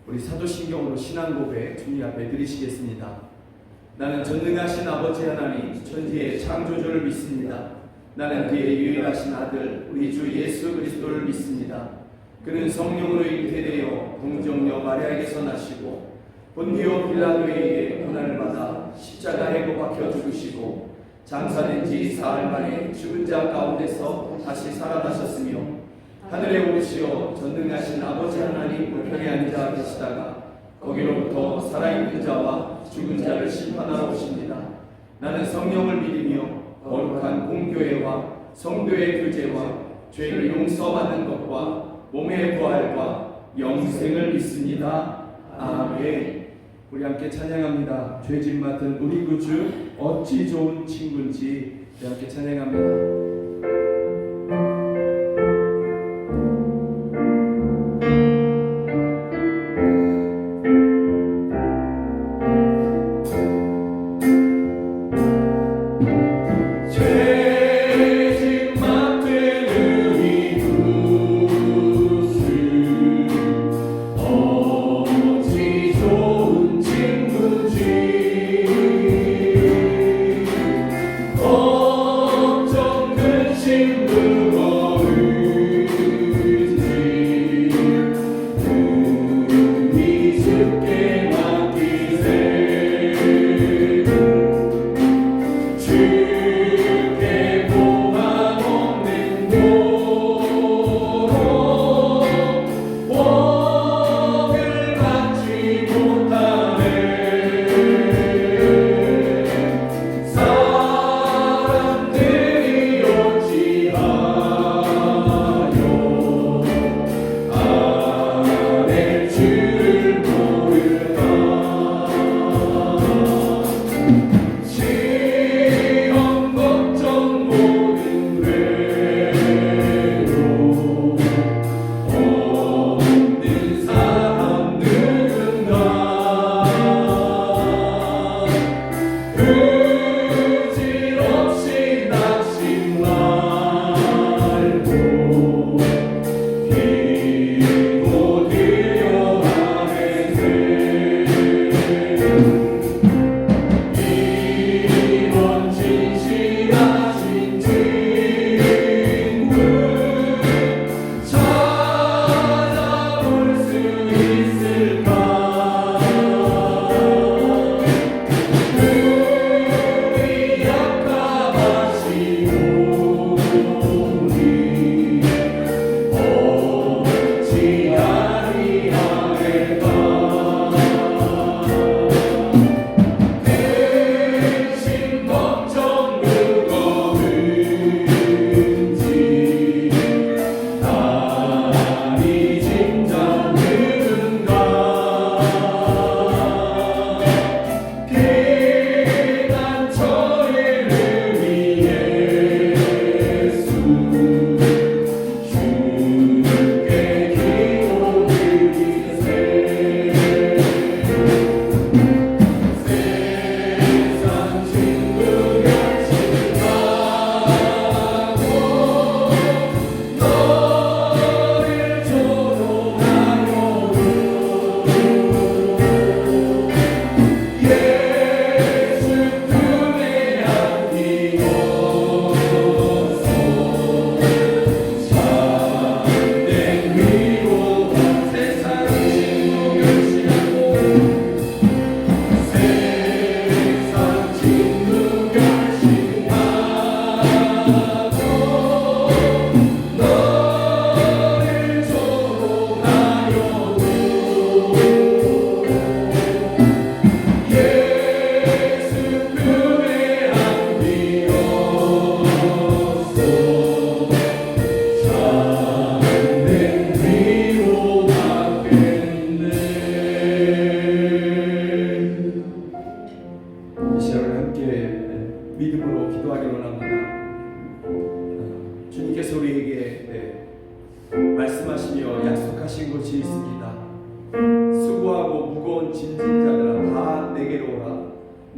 우리 사도신경으로 신앙 고백 주님 앞에 드리시겠습니다. 나는 전능하신 아버지 하나님 천지의 창조주를 믿습니다. 나는 그의 유일하신 아들 우리 주 예수 그리스도를 믿습니다. 그는 성령으로 잉태되어 동정녀 마리아에게서 나시고 본디오 빌라도에 의해 고난을 받아 십자가에 못 박혀 죽으시고 장사된 지 사흘 만에 죽은 자 가운데서 다시 살아나셨으며 하늘에 오르시어 전능하신 아버지 하나님 우편에 앉아 계시다가 거기로부터 살아있는 자와 죽은 자를 심판하러 오십니다. 나는 성령을 믿으며 거룩한 공교회와 성도의 교제와 죄를 용서받는 것과 몸의 부활과 영생을 믿습니다. 아멘. 우리 함께 찬양합니다. 죄짐 맡은 우리 구주 어찌 좋은 친구인지 우리 함께 찬양합니다.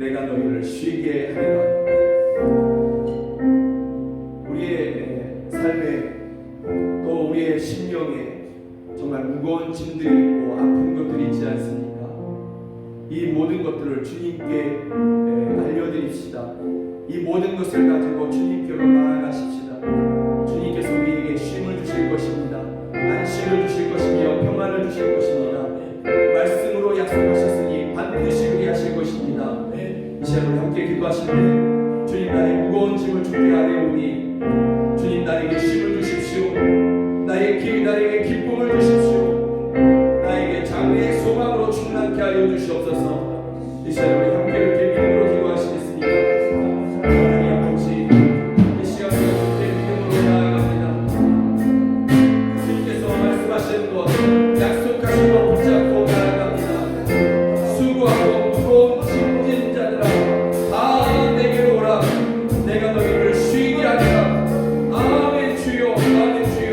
내가 너희를 쉬게 하리라. 우리의 삶에 또 우리의 심령에 정말 무거운 짐들이 있고 아픈 것들이 있지 이 모든 것들을 주님께 알려드립시다. 이 모든 것을 가지고 주님께로 나아가십시다. 주님께서 우리에게 쉼을 주실 것입니다. 안식을 주실 것이며 평안을 주실 것입니다. 말씀으로 약속하셨으니 반드시 그리하실 것입니다. 이 시간에 함께 기도하실 때 주님 나의 무거운 짐을 주께 아뢰오니 주님 나에게 쉼을 주십시오. 나에게 기쁨을 주십시오. 나에게 장래의 소망으로 충만케 하여 주시옵소서. 이 시간에 우리 함께 이렇게 믿음으로 기도하시겠습니다. 하나님 아버지, 이 시간에 주께 믿음으로 나아갑니다. 주님께서 말씀하신 것, 약속하신 것 붙잡고 나아갑니다. 수고하고 무거운 짐진 자들아 다 내게로 오라. 내가 너희를 쉬게 하리라. 아멘. 주여, 아멘. 주여,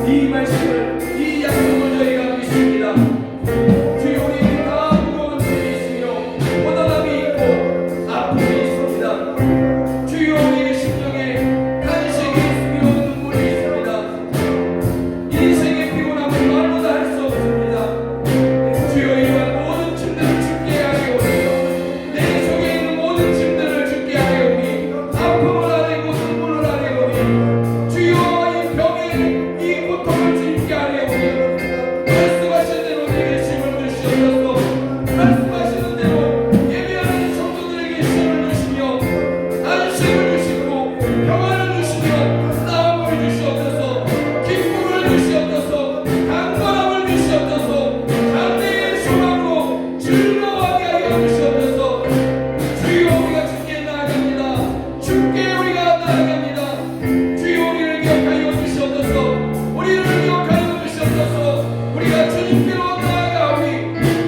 이 말씀을, 이 약속을 저희가 믿습니다. 주여, 우리에게 다 무거운 짐이 있으며 고단함이 있고 아픔이 있습니다. 주여, 우리의 심령에 간식이 있으며 눈물이 있습니다. 인생의 피곤함을 말로 다 할 수 없습니다. 주여, 이러한 모든 짐들을 주께 아뢰오니 내 속에 있는 모든 짐들을 주께 아뢰오니 아픔을 아뢰고 눈물을 아뢰오니 주여, 이 병에 이 고통을 주님께 아뢰오니 말씀하신 대로 내게 힘을 주시옵소서. 말씀하시는 대로 예배하는 성도들에게 힘을 주시며 안식을 주시고 평안을 주시며 싸움을 주시옵소서. 기쁨을 주시옵소서. 강건함을 주시옵소서. 장래의 소망으로 즐거워하게 하여 주시옵소서. 주여, 우리가 주께 나아갑니다. 주께 우리가 나아갑니다. 주여, 우리를 기억하여 주시옵소서. 우리를 기억하여 주시옵소서. 우리가 주님께로 나아가오니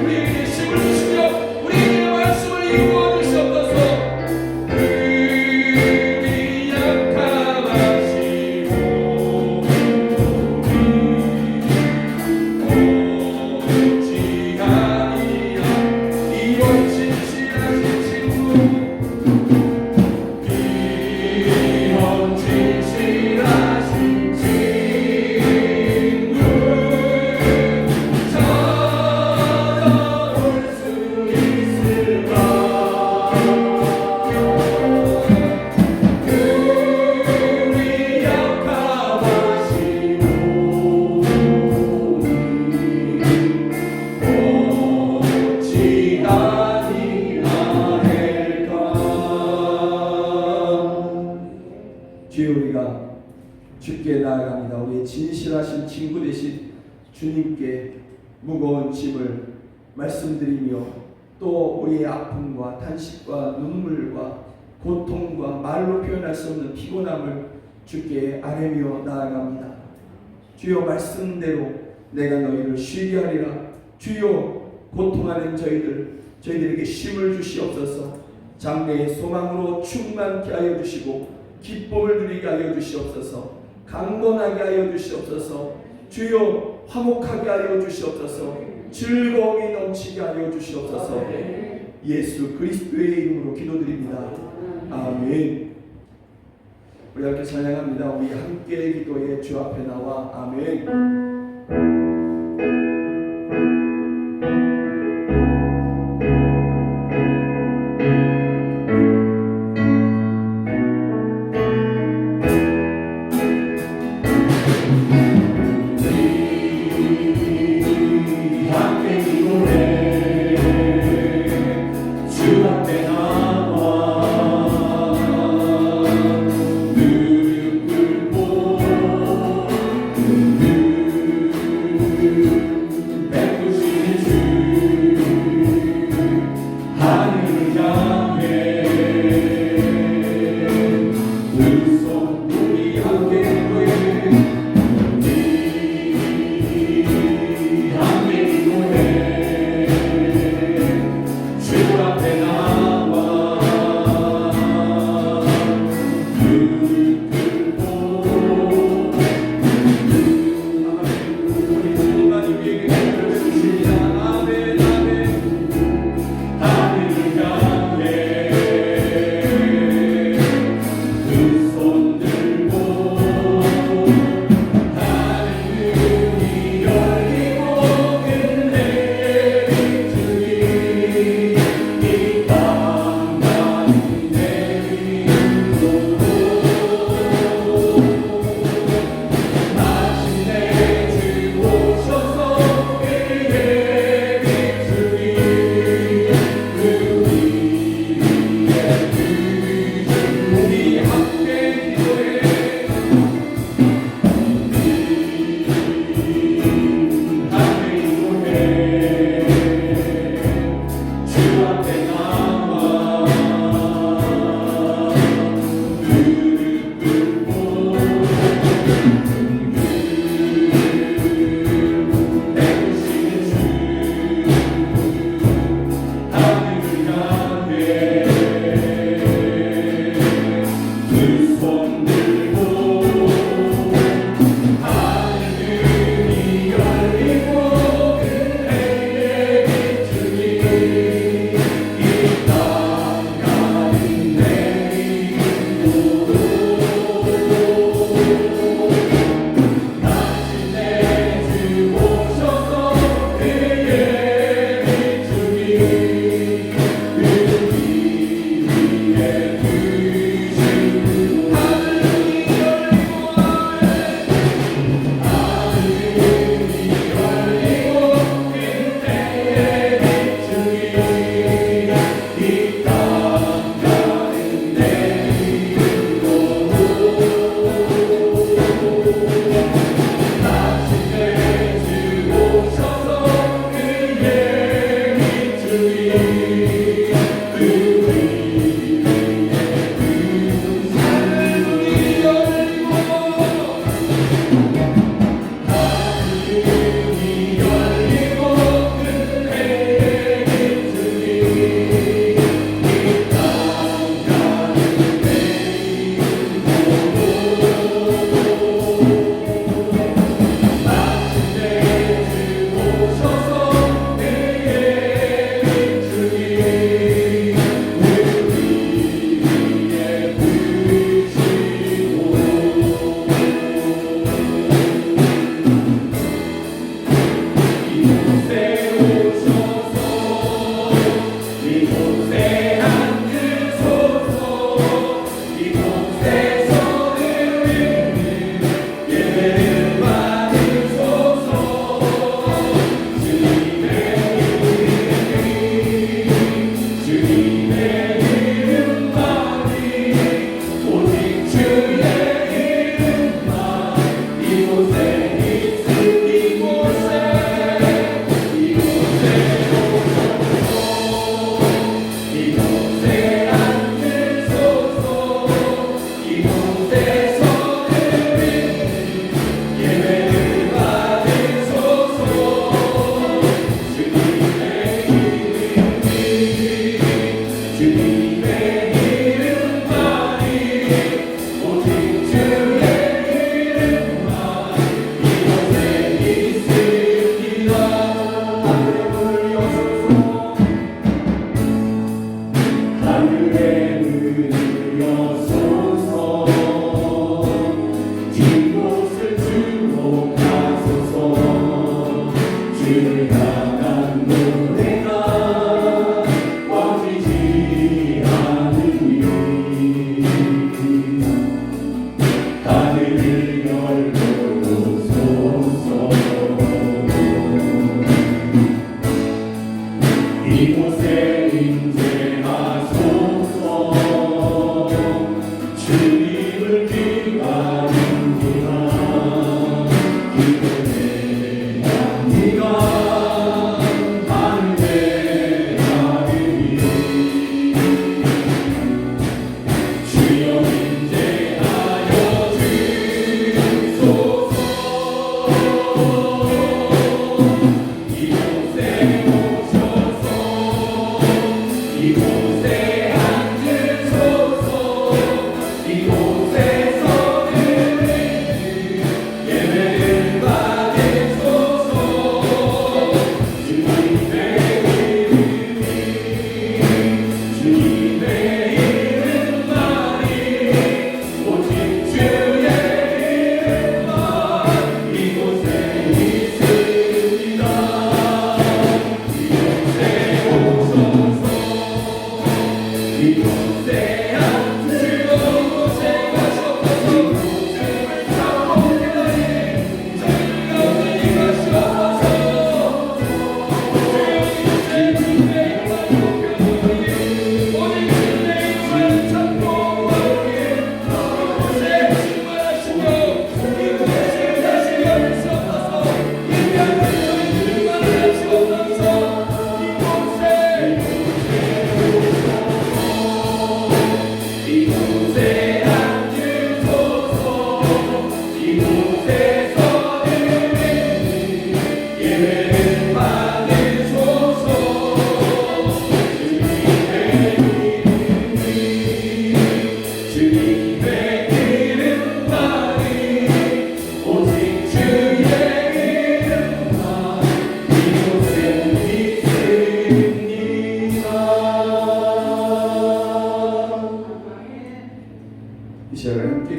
우리에게 힘을 주시며 우리에게 말씀을 이루어 주시옵소서. 그리 약함하시고 오직 아니라 이런 진실하신 친구, 이런 진실하신 친구 찾아올 수 있을까? 그리 약함하시고 오직 아니라 할까? 주여, 우리가 주께 나아갑니다. 우리의 진실하신 친구 되신 주님께 무거운 짐을 말씀드리며 또 우리의 아픔과 탄식과 눈물과 고통과 말로 표현할 수 없는 피곤함을 주께 아뢰며 나아갑니다. 주여, 말씀대로 내가 너희를 쉬게 하리라. 주여, 고통하는 저희들에게 쉼을 주시옵소서. 장래의 소망으로 충만케 하여 주시고 기쁨을 누리게 하여 주시옵소서. 강건하게 하여 주시옵소서. 주여, 화목하게 하여 주시옵소서. 즐거움이 넘치게 하여 주시옵소서. 예수 그리스도의 이름으로 기도드립니다. 아멘. 우리 함께 찬양합니다. 우리 함께 기도해 주 앞에 나와. 아멘.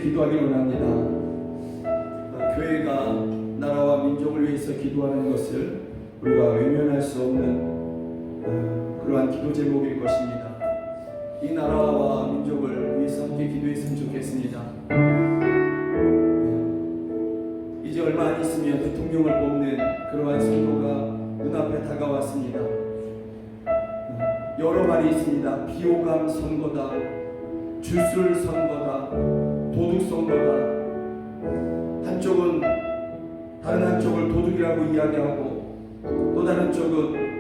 기도하기를 원합니다. 교회가 나라와 민족을 위해서 기도하는 것을 우리가 외면할 수 없는 그러한 기도 제목일 것입니다. 이 나라와 민족을 위해서 함께 기도했으면 좋겠습니다. 이제 얼마 안 있으면 대통령을 뽑는 그러한 선거가 눈앞에 다가왔습니다. 여러 말이 있습니다. 비호감 선거다, 주술 선거다, 도둑 선거다. 한쪽은 다른 한쪽을 도둑이라고 이야기하고 또 다른 쪽은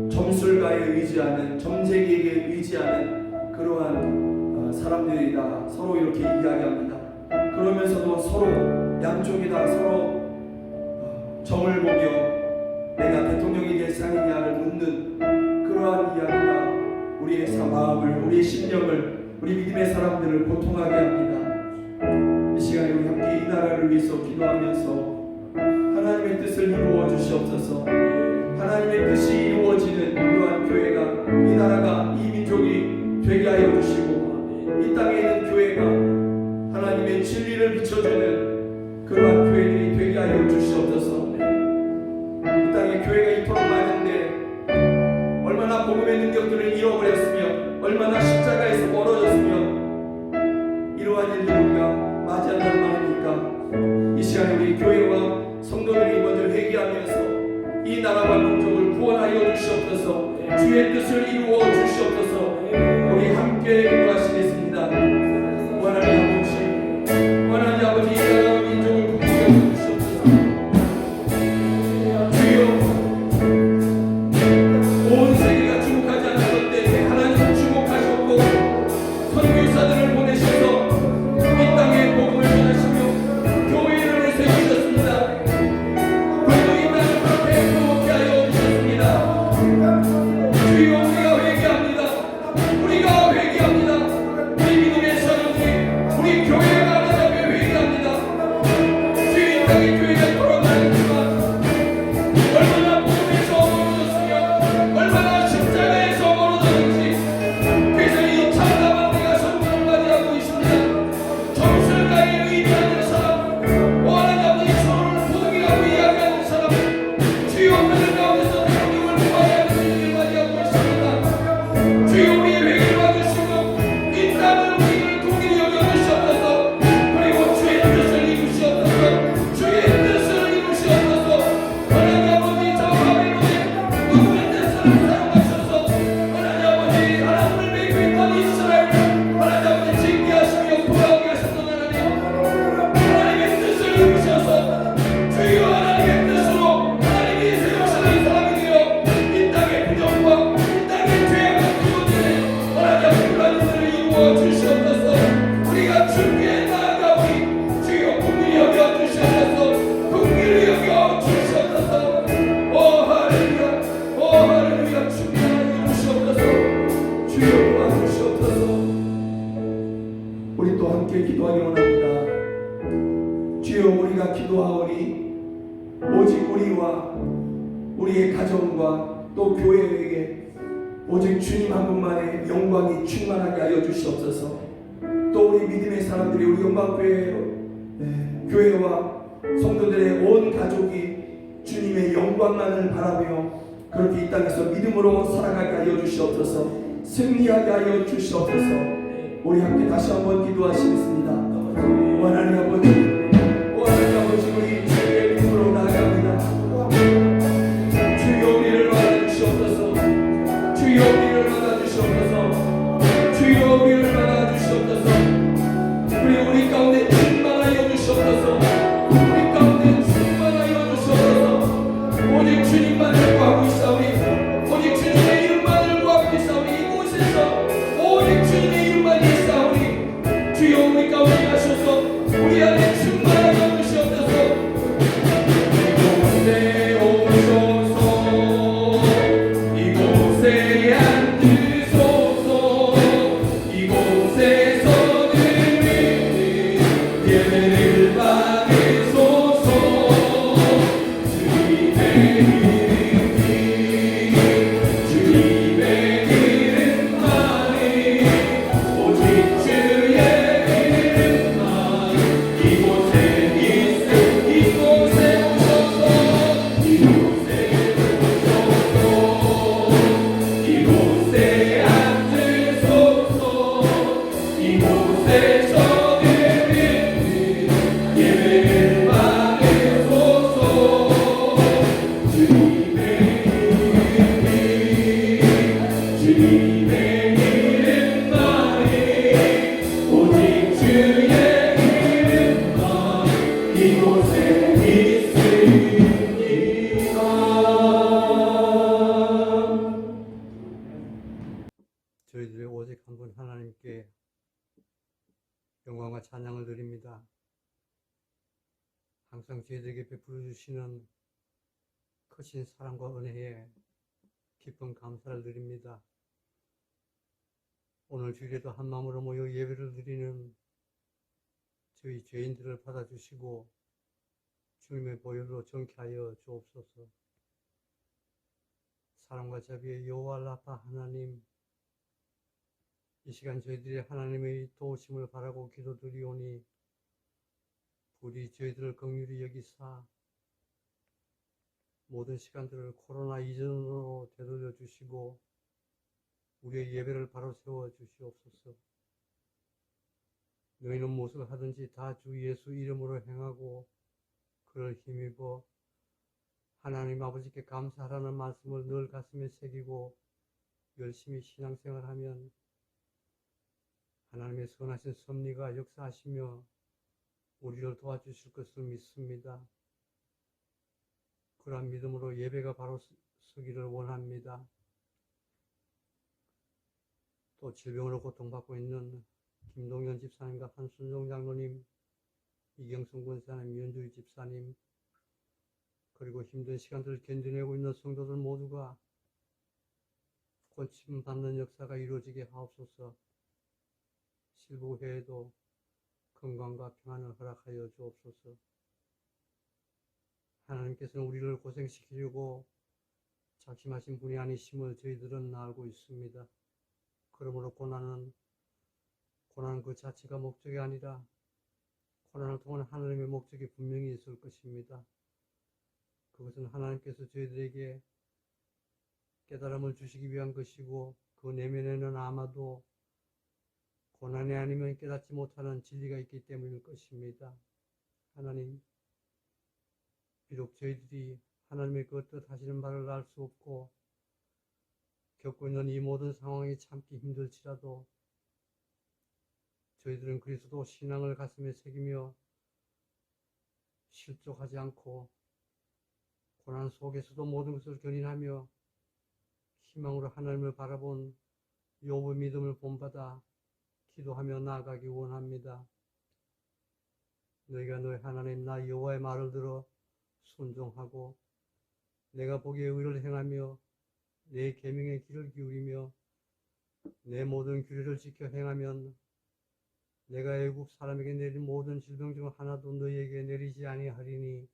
점술가에 의지하는, 점쟁이에게 의지하는 그러한 사람들이다. 서로 이렇게 이야기합니다. 그러면서도 서로 양쪽이 다 서로 점을 보며 내가 대통령이 될 상이냐를 묻는 그러한 이야기가 우리의 마음을, 우리의 심령을, 우리 믿음의 사람들을 고통하게 합니다. 이 시간에 우리 함께 이 나라를 위해서 기도하면서 하나님의 뜻을 이루어 주시옵소서. 하나님의 뜻이 이루어지는 그러한 교회가, 이 나라가, 이 민족이 되게 하여 주시고, 이 땅에 있는 교회가 하나님의 진리를 비춰주는 그러한 교회들이 되게 하여 주시옵소서. 이 땅에 교회가 이토록 많은데 얼마나 복음의 능력들을 잃어버렸으며, 얼마나 십자가에서 멀어졌으며, 이러한 일들을 우리가 맞이한다는 말입니까? 이 시간에 우리 교회와 성도들이 먼저 회개하면서 이 나라와 민족을 구원하여 주시옵소서. 주의 뜻을 이루어 주시옵소서. 우리 함께 기도하시겠습니다. 하나님 아버지, 하나님 아버지, 이 나라와 민족을 구원하여 주시옵소서. 주여, 온 세계가 주목하지 않았던 때에 하나님은 주목하셨고 선교사들을 보내셔서 이 땅에 복음을 전하시며 교회를 세우셨습니다. 그리고 이 땅을 그렇게 행복케 하여 주셨습니다. 주여, 우리가 회개합니다. 우리가 회개합니다. 기도하오니 오직 우리와 우리의 가정과 또 교회에게 오직 주님 한 분만의 영광이 충만하게 하여 주시옵소서. 또 우리 믿음의 사람들이 우리 교회와 성도들의 온 가족이 주님의 영광만을 바라며 그렇게 이 땅에서 믿음으로 살아가게 하여 주시옵소서. 승리하게 하여 주시옵소서. 우리 함께 다시 한번 기도하시겠습니다. 하나님 아버지, 하나님 아버지, 우리 주의 믿음으로 나아갑니다. 주여 우리를 받아주시옵소서. 주여 우리를 받아주시옵소서. 주여 우리를 받아주시옵소서. 우리 가운데 충만하여 주시옵소서. 우리 가운데 충만하여 주시옵소서. 오직 주님만을 구하고 있사오니, 오직 주님의 이름만을 구하고 있사오니, 이곳에서 오직 주님의 이름만이 있사오니 주여 우리 가운데 하셔서 우리 안에 충만하여 주시옵소서. 이곳에 오셔서 이곳에 앉으소서. 이곳에서 늘 예배를 받으소서. 주님의 이름만이 오직 주의 이름만 이곳에 있음. 이곳에 오셔서 이곳에 앉으소서. 이곳에서 늘 예배를 받으소서. 주님의 이름만이 오직 주의 이름만 이곳에 있으니까. 저희들의 오직 한 분 하나님께 영광과 찬양을 드립니다. 항상 저희들에게 베풀어 주시는 크신 사랑과 은혜에 깊은 감사를 드립니다. 오늘 주일에도 한 마음으로 모여 예배를 드리는 저희 죄인들을 받아주시고 주님의 보혈로 정케 하여 주옵소서. 사랑과 자비의 여호와 라파 하나님, 이 시간 저희들이 하나님의 도우심을 바라고 기도드리오니 부디 저희들을 긍휼히 여기사 모든 시간들을 코로나 이전으로 되돌려 주시고 우리의 예배를 바로 세워 주시옵소서. 너희는 무엇을 하든지 다 주 예수 이름으로 행하고 그를 힘입어 하나님 아버지께 감사하라는 말씀을 늘 가슴에 새기고 열심히 신앙생활하면 하나님의 선하신 섭리가 역사하시며 우리를 도와주실 것을 믿습니다. 그러한 믿음으로 예배가 바로 서기를 원합니다. 또 질병으로 고통받고 있는 김동현 집사님과 한순종 장로님, 이경순 권사님, 윤주희 집사님, 그리고 힘든 시간들을 견뎌내고 있는 성도들 모두가 고침받는 역사가 이루어지게 하옵소서. 실부회에도 건강과 평안을 허락하여 주옵소서. 하나님께서는 우리를 고생시키려고 작심하신 분이 아니심을 저희들은 알고 있습니다. 그러므로 고난은 그 자체가 목적이 아니라 고난을 통한 하나님의 목적이 분명히 있을 것입니다. 그것은 하나님께서 저희들에게 깨달음을 주시기 위한 것이고 그 내면에는 아마도 고난이 아니면 깨닫지 못하는 진리가 있기 때문일 것입니다. 하나님, 비록 저희들이 하나님의 그 뜻 하시는 바를 알 수 없고 겪고 있는 이 모든 상황이 참기 힘들지라도 저희들은 그리스도 신앙을 가슴에 새기며 실족하지 않고 고난 속에서도 모든 것을 견인하며 희망으로 하나님을 바라본 욥의 믿음을 본받아 기도하며 나아가기 원합니다. 너희가 너희 하나님 나 여호와의 말을 들어 순종하고 내가 보기에 의를 행하며 내 계명의 귀를 기울이며 내 모든 규례를 지켜 행하면 내가 애국 사람에게 내린 모든 질병 중 하나도 너희에게 내리지 아니하리니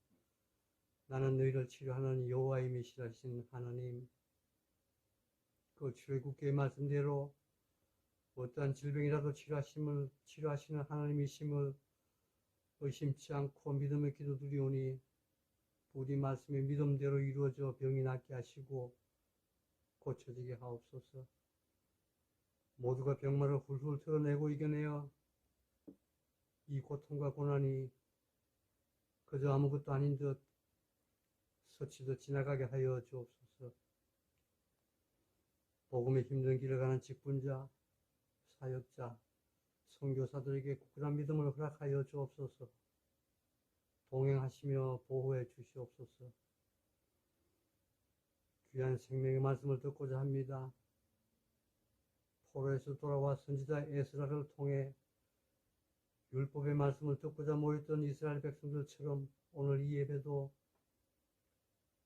나는 너희를 치료하는 여호와이시라신 하나님. 그 출애굽기의 말씀대로 어떠한 질병이라도 치료하시는 하나님이심을 의심치 않고 믿음의 기도드리오니 부디 말씀의 믿음대로 이루어져 병이 낫게 하시고 고쳐지게 하옵소서. 모두가 병마를 훌훌 털어내고 이겨내어 이 고통과 고난이 그저 아무것도 아닌 듯 스치듯 지나가게 하여 주옵소서. 복음의 힘든 길을 가는 직분자, 사역자, 선교사들에게 굳건한 믿음을 허락하여 주옵소서. 동행하시며 보호해 주시옵소서. 귀한 생명의 말씀을 듣고자 합니다. 포로에서 돌아와 선지자 에스라를 통해 율법의 말씀을 듣고자 모였던 이스라엘 백성들처럼 오늘 이 예배도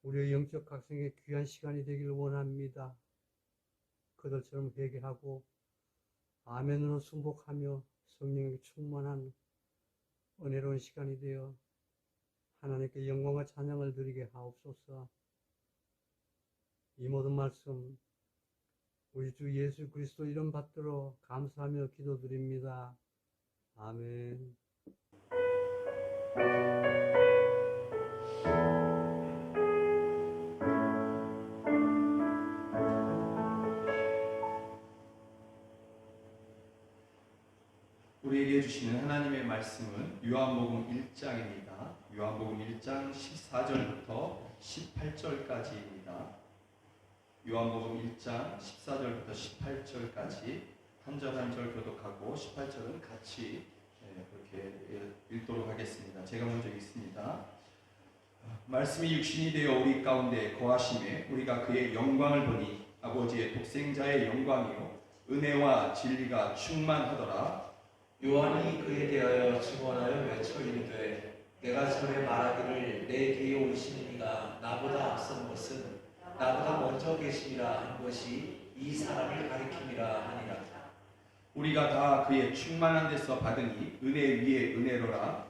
우리의 영적 각성의 귀한 시간이 되기를 원합니다. 그들처럼 회개하고 아멘으로 순복하며 성령에게 충만한 은혜로운 시간이 되어 하나님께 영광과 찬양을 드리게 하옵소서. 이 모든 말씀 우리 주 예수 그리스도 이름 받들어 감사하며 기도드립니다. 아멘. 우리에게 주시는 하나님의 말씀은 요한복음 1장입니다. 요한복음 1장 14절부터 18절까지입니다. 요한복음 1장 14절부터 18절까지 한 절 한 절 교독하고 18절은 같이 그렇게 읽도록 하겠습니다. 제가 먼저 읽습니다. 말씀이 육신이 되어 우리 가운데 거하심에 우리가 그의 영광을 보니 아버지의 독생자의 영광이요 은혜와 진리가 충만하더라. 요한이 그에 대하여 증언하여 외쳐 이르되 내가 전에 말하기를 내 뒤에 오시는 이가 나보다 앞선 것은 나보다 먼저 계심이라 한 것이 이 사람을 가리킴이라 하니라. 우리가 다 그의 충만한 데서 받으니 은혜 위에 은혜로라.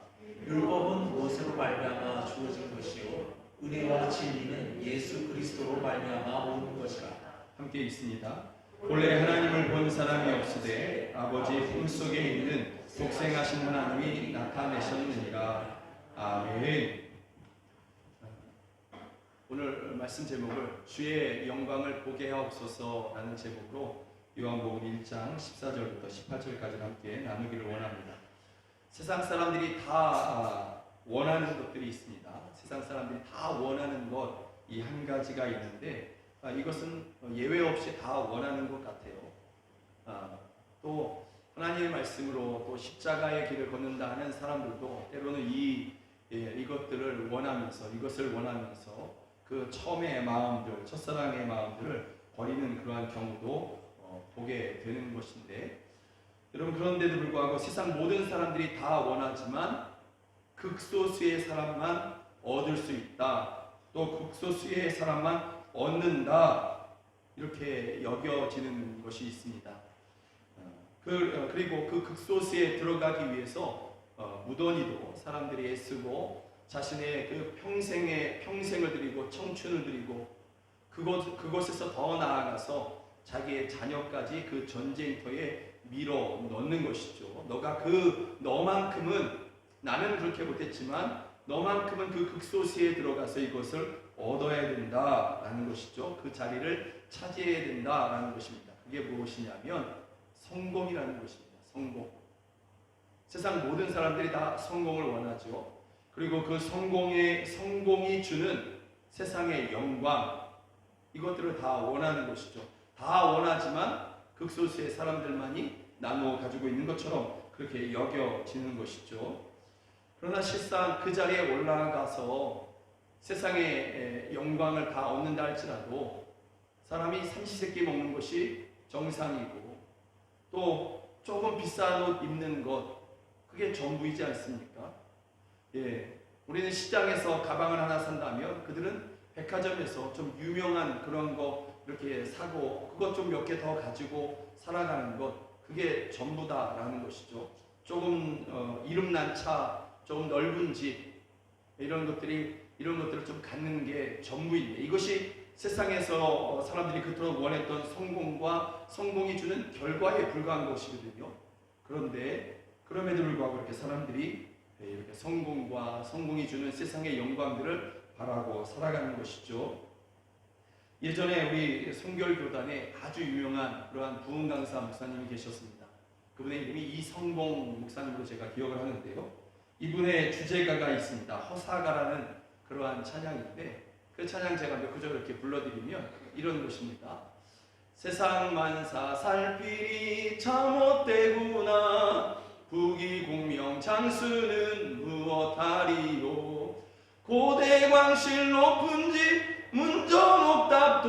율법은 무엇으로 말미암아 주어진 것이요 은혜와 진리는 예수 그리스도로 말미암아 오는 것이라. 함께 있습니다. 본래 하나님을 본 사람이 없으되 아버지 품속에 있는 독생하신 하나님이 나타내셨느니라. 아멘. 오늘 말씀 제목을 주의 영광을 보게 하옵소서라는 제목으로 요한복음 1장 14절부터 18절까지 함께 나누기를 원합니다. 세상 사람들이 다 원하는 것들이 있습니다. 세상 사람들이 다 원하는 것 이 한 가지가 있는데 이것은 예외 없이 다 원하는 것 같아요. 또 하나님의 말씀으로 또 십자가의 길을 걷는다 하는 사람들도 때로는 이것들을 원하면서 이것을 원하면서 그 처음의 마음들, 첫사랑의 마음들을 버리는 그러한 경우도 보게 되는 것인데, 여러분 그런데도 불구하고 세상 모든 사람들이 다 원하지만 극소수의 사람만 얻을 수 있다. 또 극소수의 사람만 얻는다. 이렇게 여겨지는 것이 있습니다. 그리고 그 극소수에 들어가기 위해서 무던히도 사람들이 애쓰고 자신의 그 평생을 드리고 청춘을 드리고 그곳에서 더 나아가서 자기의 자녀까지 그 전쟁터에 밀어 넣는 것이죠. 너만큼은 나는 그렇게 못했지만 너만큼은 그 극소수에 들어가서 이것을 얻어야 된다라는 것이죠. 그 자리를 차지해야 된다라는 것입니다. 그게 무엇이냐면 성공이라는 것입니다. 성공. 세상 모든 사람들이 다 성공을 원하죠. 그리고 그 성공이 주는 세상의 영광, 이것들을 다 원하는 것이죠. 다 원하지만 극소수의 사람들만이 나누어 가지고 있는 것처럼 그렇게 여겨지는 것이죠. 그러나 실상 그 자리에 올라가서 세상의 영광을 다 얻는다 할지라도 사람이 삼시세끼 먹는 것이 정상이고 또 조금 비싼 옷 입는 것, 그게 전부이지 않습니까? 우리는 시장에서 가방을 하나 산다면 그들은 백화점에서 좀 유명한 그런 거 이렇게 사고 그것 좀 몇 개 더 가지고 살아가는 것, 그게 전부다라는 것이죠. 조금 이름난 차, 조금 넓은 집 이런 것들을 좀 갖는 게 전부인데 이것이 세상에서 사람들이 그토록 원했던 성공과 성공이 주는 결과에 불과한 것이거든요. 그런데 그럼에도 불구하고 이렇게 사람들이 이렇게 성공과 성공이 주는 세상의 영광들을 바라고 살아가는 것이죠. 예전에 우리 성결교단에 아주 유명한 그러한 부흥 강사 목사님이 계셨습니다. 그분의 이름이 이성봉 목사님으로 제가 기억을 하는데요. 이분의 주제가가 있습니다. 허사가라는 그러한 찬양인데 그 찬양 제가 몇 구절 이렇게 불러드리면 이런 것입니다. 세상 만사 살필이 참못되구나 부귀공명 장수는 무엇하리요 고대 광실 높은 집 문정옥답도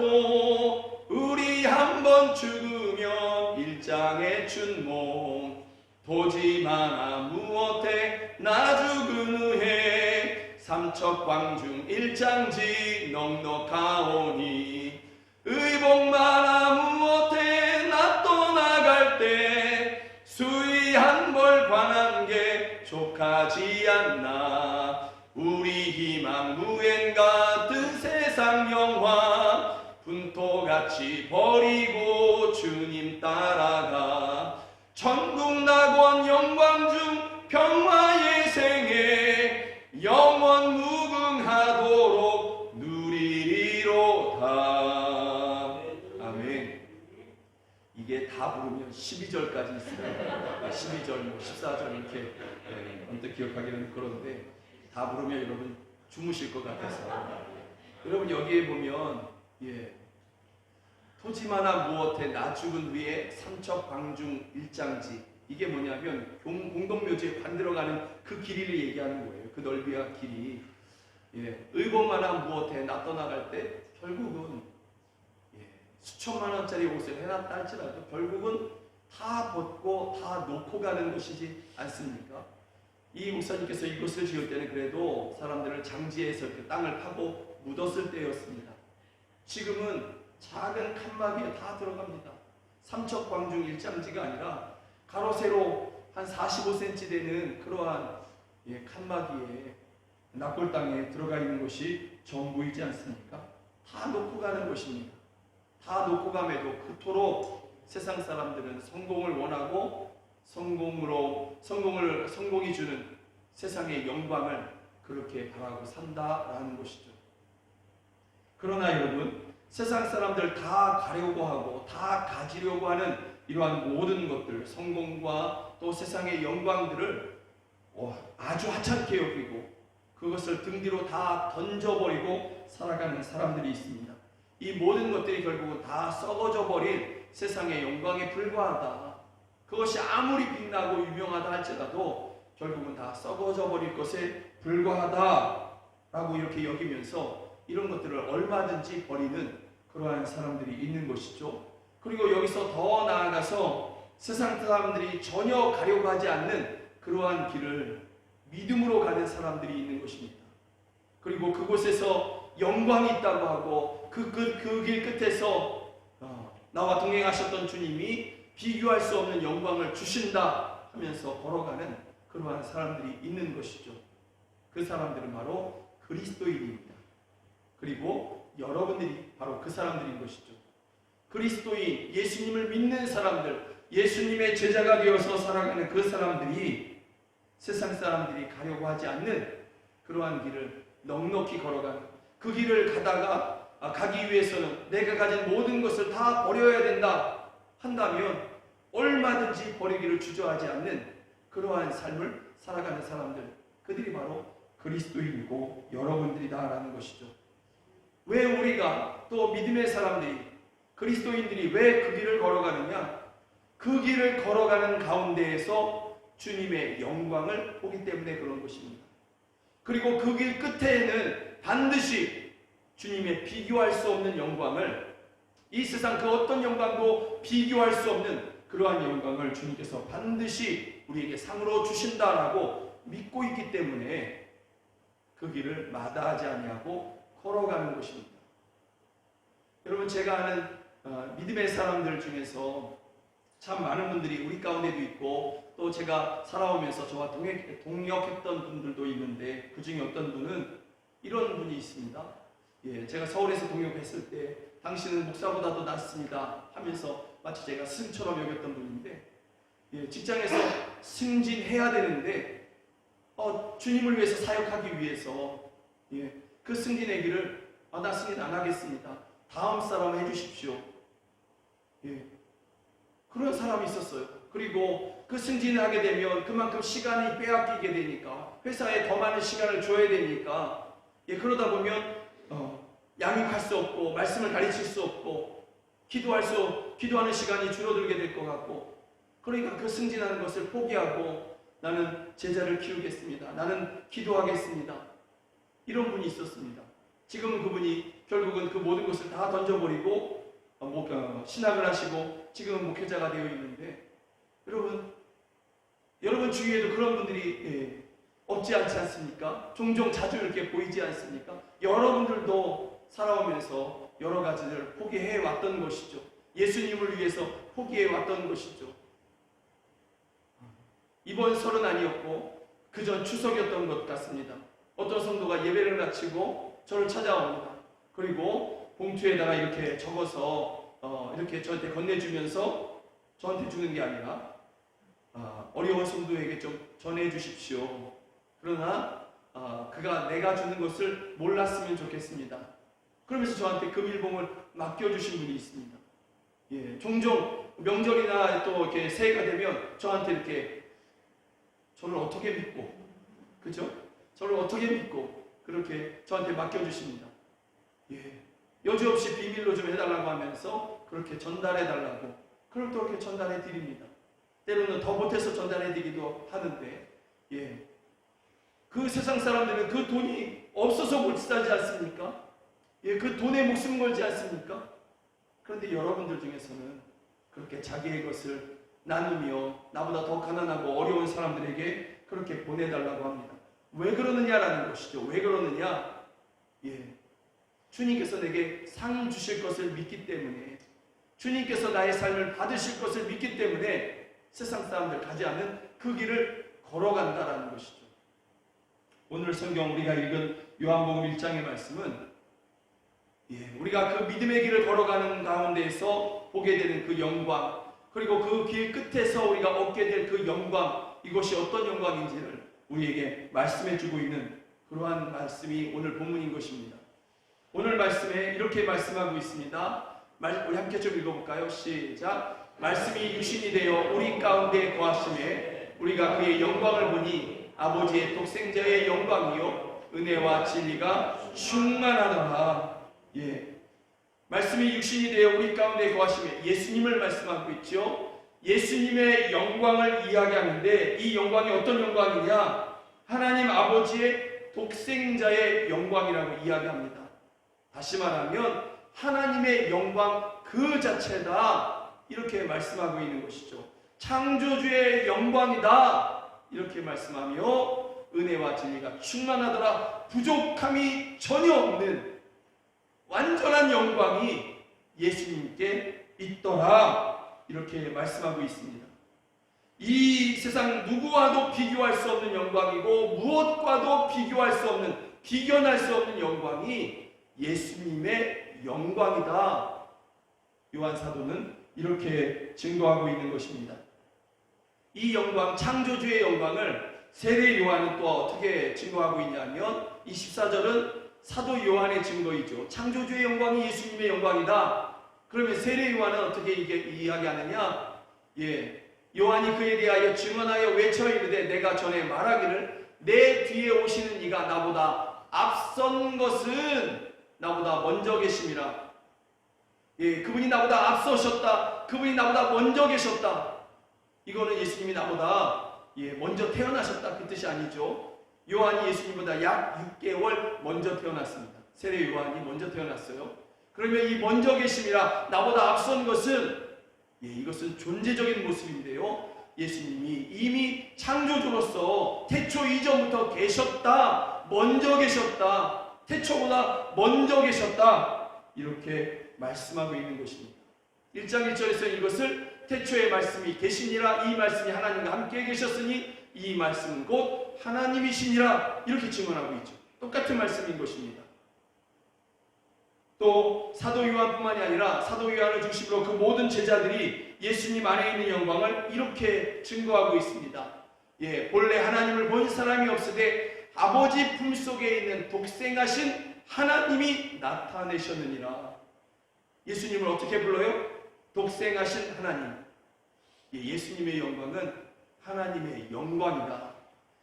우리 한번 죽으면 일장의 춘몽 도지마나 무엇해 나 죽은 후에 삼척광중 일장지 넉넉하오니 의복마나 무엇해 나 떠나갈 때 수위 한 벌 관한 게 족하지 않나 우리 희망 무엔 같은 세상 영화 분토같이 버리고 주님 따라가 천국 낙원 영광 중 평화의 생애 영원 무궁하도록 누리리로다. 아멘. 이게 다 부르면 12절까지 있어요. 12절, 14절 이렇게 언뜻 기억하기는 그런데 다 부르면 여러분 주무실 것 같아서 여러분 여기에 보면 토지마나 무엇해 나 죽은 후에 삼척광중 일장지 이게 뭐냐면 공동묘지에 관 들어가는 그 길이를 얘기하는 거예요. 그 넓이와 길이 의복마나 무엇해 나 떠나갈 때 결국은 수천만 원짜리 옷을 해놨다 할지라도 결국은 다 벗고 다 놓고 가는 것이지 않습니까? 이 목사님께서 이것을 지을 때는 그래도 사람들을 장지에서 이렇게 땅을 파고 묻었을 때였습니다. 지금은 작은 칸막이에 다 들어갑니다. 삼척광중 일장지가 아니라 가로 세로 한 45cm 되는 그러한 칸막이에 납골 땅에 들어가 있는 것이 전부이지 않습니까? 다 놓고 가는 것입니다. 다 놓고 감에도 그토록 세상 사람들은 성공을 원하고 성공이 주는 세상의 영광을 그렇게 바라고 산다라는 것이죠. 그러나 여러분 세상 사람들 다 가려고 하고 다 가지려고 하는 이러한 모든 것들 성공과 또 세상의 영광들을 아주 하찮게 여기고 그것을 등 뒤로 다 던져버리고 살아가는 사람들이 있습니다. 이 모든 것들이 결국은 다 썩어져 버린 세상의 영광에 불과하다. 그것이 아무리 빛나고 유명하다 할지라도 결국은 다 썩어져 버릴 것에 불과하다라고 이렇게 여기면서 이런 것들을 얼마든지 버리는 그러한 사람들이 있는 것이죠. 그리고 여기서 더 나아가서 세상 사람들이 전혀 가려고 하지 않는 그러한 길을 믿음으로 가는 사람들이 있는 것입니다. 그리고 그곳에서 영광이 있다고 하고 그 길 끝에서 나와 동행하셨던 주님이 비교할 수 없는 영광을 주신다 하면서 걸어가는 그러한 사람들이 있는 것이죠. 그 사람들은 바로 그리스도인입니다. 그리고 여러분들이 바로 그 사람들인 것이죠. 그리스도인, 예수님을 믿는 사람들, 예수님의 제자가 되어서 살아가는 그 사람들이 세상 사람들이 가려고 하지 않는 그러한 길을 넉넉히 걸어가는 그 길을 가기 위해서는 내가 가진 모든 것을 다 버려야 된다 한다면 얼마든지 버리기를 주저하지 않는 그러한 삶을 살아가는 사람들, 그들이 바로 그리스도인이고 여러분들이다라는 것이죠. 왜 우리가 또 믿음의 사람들이 그리스도인들이 왜 그 길을 걸어가느냐? 그 길을 걸어가는 가운데에서 주님의 영광을 보기 때문에 그런 것입니다. 그리고 그 길 끝에는 반드시 주님의 비교할 수 없는 영광을, 이 세상 그 어떤 영광도 비교할 수 없는 그러한 영광을 주님께서 반드시 우리에게 상으로 주신다라고 믿고 있기 때문에 그 길을 마다하지 아니하고 걸어가는 것입니다. 여러분, 제가 아는 믿음의 사람들 중에서 참 많은 분들이 우리 가운데도 있고 또 제가 살아오면서 저와 동역했던 분들도 있는데 그 중에 어떤 분은 이런 분이 있습니다. 제가 서울에서 동역했을 때 당신은 목사보다도 낫습니다 하면서 마치 제가 스승처럼 여겼던 분인데 직장에서 승진해야 되는데 주님을 위해서 사역하기 위해서 그 승진의 길을 나 승진 안 하겠습니다. 다음 사람 해주십시오. 그런 사람이 있었어요. 그리고 그 승진을 하게 되면 그만큼 시간이 빼앗기게 되니까 회사에 더 많은 시간을 줘야 되니까 그러다 보면 양육할 수 없고 말씀을 가르칠 수 없고 기도하는 시간이 줄어들게 될 것 같고 그러니까 그 승진하는 것을 포기하고 나는 제자를 키우겠습니다. 나는 기도하겠습니다. 이런 분이 있었습니다. 지금은 그분이 결국은 그 모든 것을 다 던져버리고 신학을 하시고 지금은 목회자가 되어 있는데 여러분 주위에도 그런 분들이 없지 않지 않습니까? 종종 자주 이렇게 보이지 않습니까? 여러분들도 살아오면서 여러 가지를 포기해 왔던 것이죠. 예수님을 위해서 포기해 왔던 것이죠. 이번 설은 아니었고 그전 추석이었던 것 같습니다. 어떤 성도가 예배를 마치고 저를 찾아옵니다. 그리고 봉투에다가 이렇게 적어서 이렇게 저한테 건네주면서 저한테 주는 게 아니라 어려운 성도에게 좀 전해 주십시오. 그러나 내가 주는 것을 몰랐으면 좋겠습니다. 그러면서 저한테 금일봉을 맡겨주신 분이 있습니다. 종종 명절이나 또 이렇게 새해가 되면 저한테 이렇게 저를 어떻게 믿고, 그죠? 저를 어떻게 믿고 그렇게 저한테 맡겨주십니다. 여지없이 비밀로 좀 해달라고 하면서 그렇게 전달해달라고 그렇게 전달해 드립니다. 때로는 더 못해서 전달해 드리기도 하는데 그 세상 사람들은 그 돈이 없어서 못 사지 않습니까? 그 돈에 목숨 걸지 않습니까? 그런데 여러분들 중에서는 그렇게 자기의 것을 나누며 나보다 더 가난하고 어려운 사람들에게 그렇게 보내달라고 합니다. 왜 그러느냐라는 것이죠. 왜 그러느냐? 주님께서 내게 상 주실 것을 믿기 때문에, 주님께서 나의 삶을 받으실 것을 믿기 때문에 세상 사람들 가지 않는 그 길을 걸어간다라는 것이죠. 오늘 성경 우리가 읽은 요한복음 1장의 말씀은 우리가 그 믿음의 길을 걸어가는 가운데에서 보게 되는 그 영광, 그리고 그 길 끝에서 우리가 얻게 될 그 영광, 이것이 어떤 영광인지를 우리에게 말씀해 주고 있는 그러한 말씀이 오늘 본문인 것입니다. 오늘 말씀에 이렇게 말씀하고 있습니다. 우리 함께 좀 읽어볼까요? 시작. 말씀이 육신이 되어 우리 가운데 거하심에 우리가 그의 영광을 보니 아버지의 독생자의 영광이요 은혜와 진리가 충만하더라. 말씀이 육신이 되어 우리 가운데 거하심에 예수님을 말씀하고 있죠. 예수님의 영광을 이야기하는데 이 영광이 어떤 영광이냐? 하나님 아버지의 독생자의 영광이라고 이야기합니다. 다시 말하면 하나님의 영광 그 자체다, 이렇게 말씀하고 있는 것이죠. 창조주의 영광이다, 이렇게 말씀하며 은혜와 진리가 충만하더라, 부족함이 전혀 없는 완전한 영광이 예수님께 있더라, 이렇게 말씀하고 있습니다. 이 세상 누구와도 비교할 수 없는 영광이고 무엇과도 비교할 수 없는, 비견할 수 없는 영광이 예수님의 영광이다. 요한 사도는 이렇게 증거하고 있는 것입니다. 이 영광, 창조주의 영광을 세례 요한은 또 어떻게 증거하고 있냐면 24절은 사도 요한의 증거이죠. 창조주의 영광이 예수님의 영광이다. 그러면 세례 요한은 어떻게 이야기하느냐? 요한이 그에 대하여 증언하여 외쳐 이르되 내가 전에 말하기를 내 뒤에 오시는 이가 나보다 앞선 것은 나보다 먼저 계심이라. 그분이 나보다 앞서셨다. 그분이 나보다 먼저 계셨다. 이거는 예수님이 나보다 먼저 태어나셨다 그 뜻이 아니죠. 요한이 예수님보다 약 6개월 먼저 태어났습니다. 세례 요한이 먼저 태어났어요. 그러면 이 먼저 계심이라, 나보다 앞선 것은 이것은 존재적인 모습인데요. 예수님이 이미 창조주로서 태초 이전부터 계셨다. 먼저 계셨다. 태초보다 먼저 계셨다. 이렇게 말씀하고 있는 것입니다. 1장 1절에서 이것을 태초에 말씀이 계시니라. 이 말씀이 하나님과 함께 계셨으니 이 말씀은 곧 하나님이시니라. 이렇게 증언하고 있죠. 똑같은 말씀인 것입니다. 또 사도 요한뿐만이 아니라 사도 요한을 중심으로 그 모든 제자들이 예수님 안에 있는 영광을 이렇게 증거하고 있습니다. 본래 하나님을 본 사람이 없으되 아버지 품속에 있는 독생하신 하나님이 나타내셨느니라. 예수님을 어떻게 불러요? 독생하신 하나님. 예수님의 영광은 하나님의 영광이다.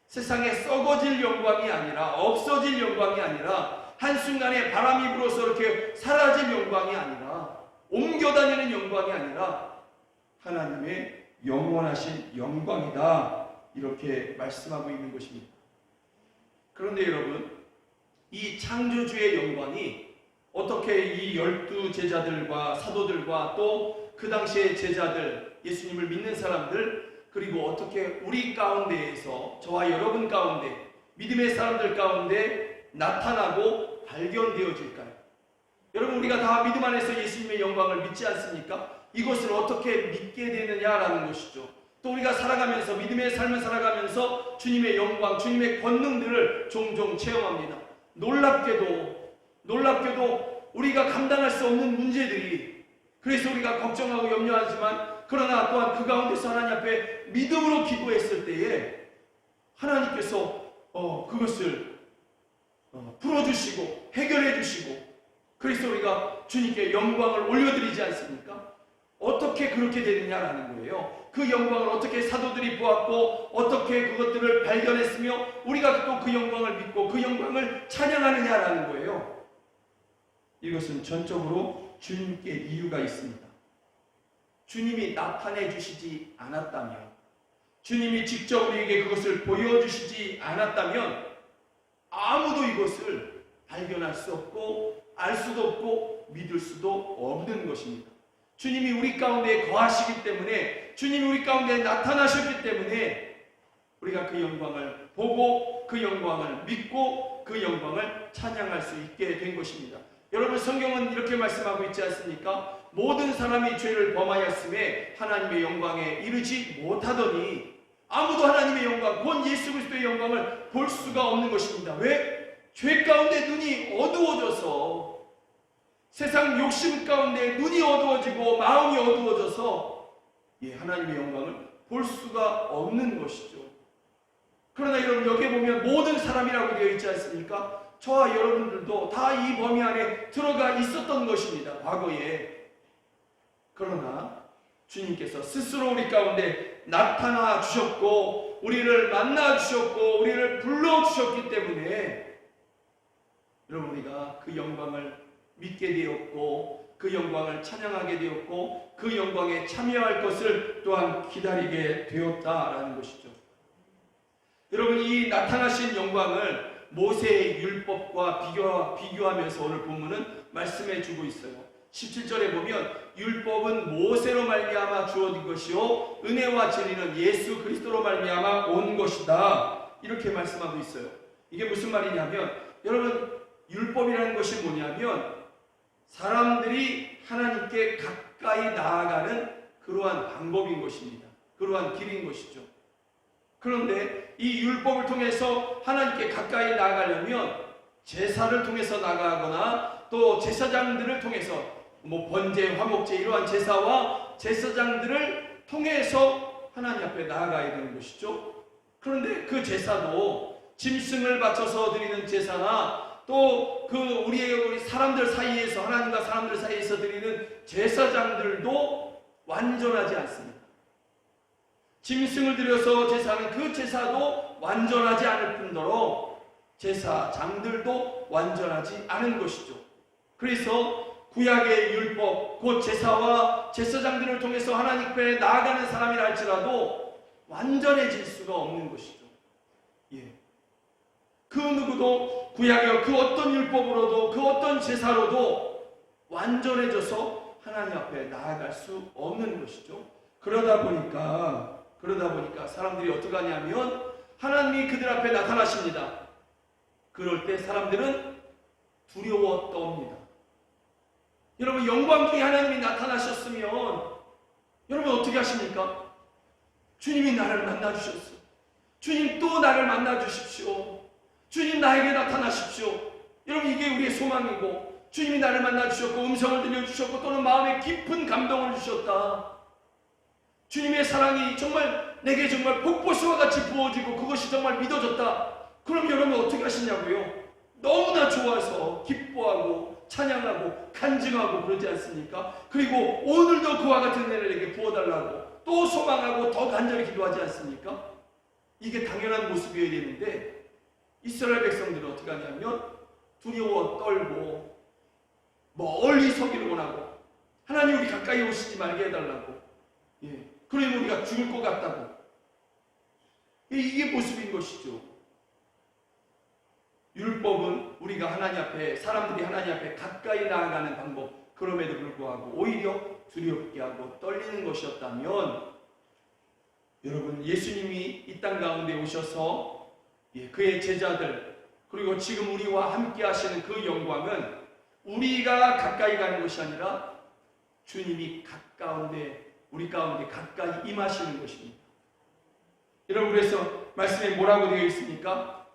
세상에 썩어질 영광이 아니라, 없어질 영광이 아니라, 한순간에 바람이 불어서 이렇게 사라질 영광이 아니라, 옮겨다니는 영광이 아니라 하나님의 영원하신 영광이다. 이렇게 말씀하고 있는 것입니다. 그런데 여러분, 이 창조주의 영광이 어떻게 이 12 제자들과 사도들과 또 그 당시의 제자들, 예수님을 믿는 사람들, 그리고 어떻게 우리 가운데에서, 저와 여러분 가운데, 믿음의 사람들 가운데 나타나고 발견되어질까요? 여러분, 우리가 다 믿음 안에서 예수님의 영광을 믿지 않습니까? 이것을 어떻게 믿게 되느냐라는 것이죠. 또 우리가 살아가면서, 믿음의 삶을 살아가면서 주님의 영광, 주님의 권능들을 종종 체험합니다. 놀랍게도 우리가 감당할 수 없는 문제들이, 그래서 우리가 걱정하고 염려하지만, 그러나 또한 그 가운데서 하나님 앞에 믿음으로 기도했을 때에 하나님께서 그것을 풀어주시고 해결해 주시고, 그래서 우리가 주님께 영광을 올려드리지 않습니까? 어떻게 그렇게 되느냐라는 거예요. 그 영광을 어떻게 사도들이 보았고 어떻게 그것들을 발견했으며 우리가 또 그 영광을 믿고 그 영광을 찬양하느냐라는 거예요. 이것은 전적으로 주님께 이유가 있습니다. 주님이 나타내 주시지 않았다면, 주님이 직접 우리에게 그것을 보여주시지 않았다면 아무도 이것을 발견할 수 없고 알 수도 없고 믿을 수도 없는 것입니다. 주님이 우리 가운데 거하시기 때문에, 주님이 우리 가운데 나타나셨기 때문에 우리가 그 영광을 보고 그 영광을 믿고 그 영광을 찬양할 수 있게 된 것입니다. 여러분, 성경은 이렇게 말씀하고 있지 않습니까? 모든 사람이 죄를 범하였음에 하나님의 영광에 이르지 못하더니 아무도 하나님의 영광, 곧 예수 그리스도의 영광을 볼 수가 없는 것입니다. 왜? 죄 가운데 눈이 어두워져서, 세상 욕심 가운데 눈이 어두워지고 마음이 어두워져서 하나님의 영광을 볼 수가 없는 것이죠. 그러나 여러분, 여기 보면 모든 사람이라고 되어 있지 않습니까? 저와 여러분들도 다 이 범위 안에 들어가 있었던 것입니다, 과거에. 그러나 주님께서 스스로 우리 가운데 나타나 주셨고 우리를 만나 주셨고 우리를 불러 주셨기 때문에 여러분, 우리가 그 영광을 믿게 되었고 그 영광을 찬양하게 되었고 그 영광에 참여할 것을 또한 기다리게 되었다라는 것이죠. 여러분, 이 나타나신 영광을 모세의 율법과 비교하면서 오늘 본문은 말씀해 주고 있어요. 17절에 보면 율법은 모세로 말미암아 주어진 것이요 은혜와 진리는 예수 그리스도로 말미암아 온 것이다. 이렇게 말씀하고 있어요. 이게 무슨 말이냐면, 여러분, 율법이라는 것이 뭐냐면 사람들이 하나님께 가까이 나아가는 그러한 방법인 것입니다. 그러한 길인 것이죠. 그런데 이 율법을 통해서 하나님께 가까이 나아가려면 제사를 통해서 나아가거나 또 제사장들을 통해서 번제, 화목제 이러한 제사와 제사장들을 통해서 하나님 앞에 나아가야 되는 것이죠. 그런데 그 제사도 짐승을 바쳐서 드리는 제사나 또 우리 사람들 사이에서, 하나님과 사람들 사이에서 드리는 제사장들도 완전하지 않습니다. 짐승을 들여서 제사하는 그 제사도 완전하지 않을 뿐더러 제사장들도 완전하지 않은 것이죠. 그래서 구약의 율법, 곧 제사와 제사장들을 통해서 하나님 앞에 나아가는 사람이라 할지라도 완전해질 수가 없는 것이죠. 그 누구도 구약의 그 어떤 율법으로도 그 어떤 제사로도 완전해져서 하나님 앞에 나아갈 수 없는 것이죠. 그러다 보니까 사람들이 어떻게 하냐면 하나님이 그들 앞에 나타나십니다. 그럴 때 사람들은 두려워 떱니다. 여러분, 영광 중에 하나님이 나타나셨으면 여러분 어떻게 하십니까? 주님이 나를 만나주셨어. 주님 또 나를 만나주십시오. 주님 나에게 나타나십시오. 여러분 이게 우리의 소망이고, 주님이 나를 만나주셨고 음성을 들려주셨고 또는 마음에 깊은 감동을 주셨다. 주님의 사랑이 정말 내게 정말 폭포수와 같이 부어지고 그것이 정말 믿어졌다. 그럼 여러분 어떻게 하시냐고요? 너무나 좋아서 기뻐하고 찬양하고 간증하고 그러지 않습니까? 그리고 오늘도 그와 같은 은혜를 내게 부어달라고 또 소망하고 더 간절히 기도하지 않습니까? 이게 당연한 모습이어야 되는데 이스라엘 백성들은 어떻게 하냐면 두려워 떨고 멀리 서기를 원하고, 하나님 우리 가까이 오시지 말게 해달라고, 그러면 우리가 죽을 것 같다고, 이게 모습인 것이죠. 율법은 우리가 하나님 앞에, 사람들이 하나님 앞에 가까이 나아가는 방법, 그럼에도 불구하고 오히려 두렵게 하고 떨리는 것이었다면, 여러분 예수님이 이 땅 가운데 오셔서 그의 제자들 그리고 지금 우리와 함께 하시는 그 영광은 우리가 가까이 가는 것이 아니라 주님이 우리 가운데 가까이 임하시는 것입니다. 여러분 그래서 말씀에 뭐라고 되어 있습니까?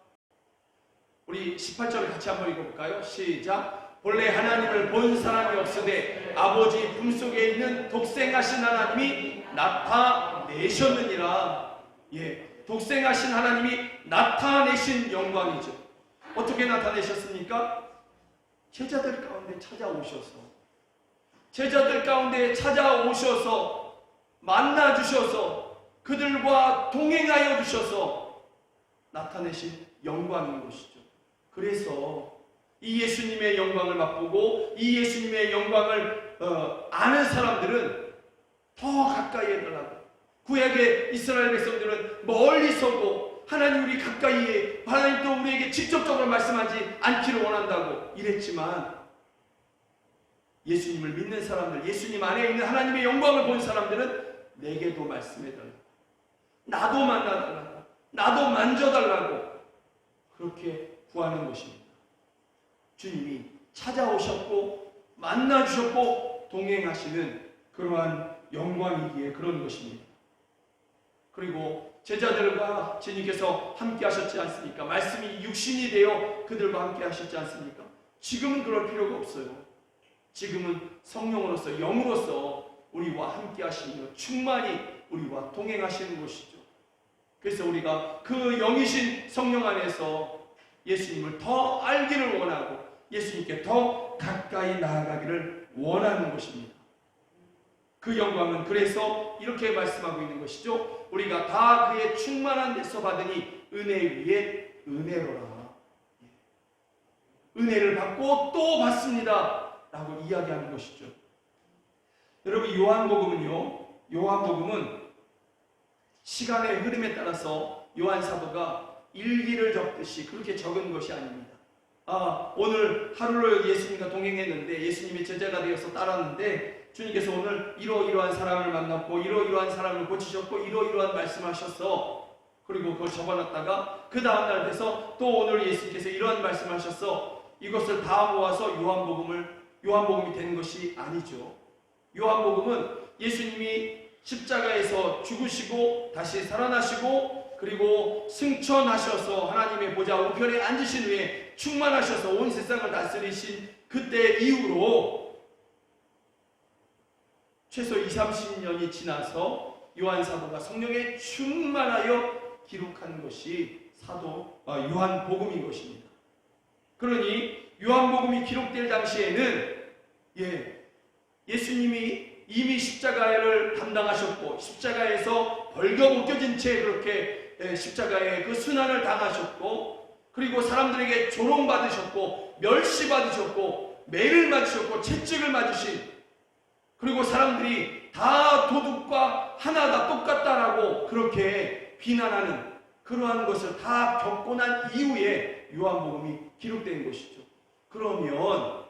우리 18절을 같이 한번 읽어볼까요? 시작. 본래 하나님을 본 사람이 없으되 아버지 품속에 있는 독생하신 하나님이 나타내셨느니라. 독생하신 하나님이 나타내신 영광이죠. 어떻게 나타내셨습니까? 제자들 가운데 찾아오셔서 만나주셔서 그들과 동행하여 주셔서 나타내신 영광인 것이죠. 그래서 이 예수님의 영광을 맛보고 이 예수님의 영광을 아는 사람들은 더 가까이 해달라고, 구약의 이스라엘 백성들은 멀리 서고 하나님 우리 가까이에, 하나님 또 우리에게 직접적으로 말씀하지 않기를 원한다고 이랬지만, 예수님을 믿는 사람들, 예수님 안에 있는 하나님의 영광을 본 사람들은 내게도 말씀해달라고, 나도 만나달라고, 나도 만져달라고 그렇게 구하는 것입니다. 주님이 찾아오셨고 만나주셨고 동행하시는 그러한 영광이기에 그런 것입니다. 그리고 제자들과 주님께서 함께 하셨지 않습니까? 말씀이 육신이 되어 그들과 함께 하셨지 않습니까? 지금은 그럴 필요가 없어요. 지금은 성령으로서, 영으로서 우리와 함께 하시며 충만히 우리와 동행하시는 것이죠. 그래서 우리가 그 영이신 성령 안에서 예수님을 더 알기를 원하고 예수님께 더 가까이 나아가기를 원하는 것입니다. 그 영광은 그래서 이렇게 말씀하고 있는 것이죠. 우리가 다 그의 충만한 데서 받으니 은혜 위에 은혜로라. 은혜를 받고 또 받습니다 라고 이야기하는 것이죠. 여러분 요한복음은 시간의 흐름에 따라서 요한 사도가 일기를 적듯이 그렇게 적은 것이 아닙니다. 오늘 하루를 예수님과 동행했는데, 예수님의 제자가 되어서 따랐는데 주님께서 오늘 이러이러한 사람을 만났고 이러이러한 사람을 고치셨고 이러이러한 말씀하셨어. 그리고 그걸 적어놨다가 그 다음날 돼서 또 오늘 예수님께서 이러한 말씀하셨어. 이것을 다 모아서 요한복음이 된 것이 아니죠. 요한복음은 예수님이 십자가에서 죽으시고 다시 살아나시고 그리고 승천하셔서 하나님의 보좌 우편에 앉으신 후에 충만하셔서 온 세상을 다스리신 그때 이후로 최소 20-30년이 지나서 요한 사도가 성령에 충만하여 기록한 것이 요한복음인 것입니다. 그러니 요한복음이 기록될 당시에는 예수님이 이미 십자가를 담당하셨고 십자가에서 벌거벗겨진 채 그렇게 십자가의 그 순환을 당하셨고, 그리고 사람들에게 조롱받으셨고 멸시받으셨고 매를 맞으셨고 채찍을 맞으신, 그리고 사람들이 다 도둑과 하나다 똑같다라고 그렇게 비난하는 그러한 것을 다 겪고 난 이후에 요한복음이 기록된 것이죠. 그러면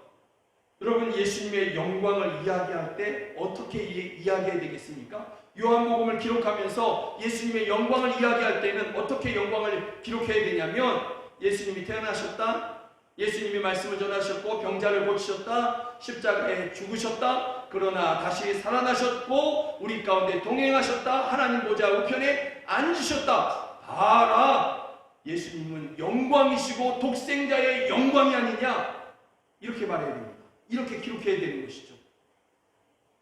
여러분 예수님의 영광을 이야기할 때 어떻게 이야기해야 되겠습니까? 요한복음을 기록하면서 예수님의 영광을 이야기할 때는 어떻게 영광을 기록해야 되냐면, 예수님이 태어나셨다, 예수님이 말씀을 전하셨고 병자를 고치셨다, 십자가에 죽으셨다, 그러나 다시 살아나셨고 우리 가운데 동행하셨다. 하나님 보좌 우편에 앉으셨다. 봐라, 예수님은 영광이시고 독생자의 영광이 아니냐, 이렇게 말해야 됩니다. 이렇게 기록해야 되는 것이죠.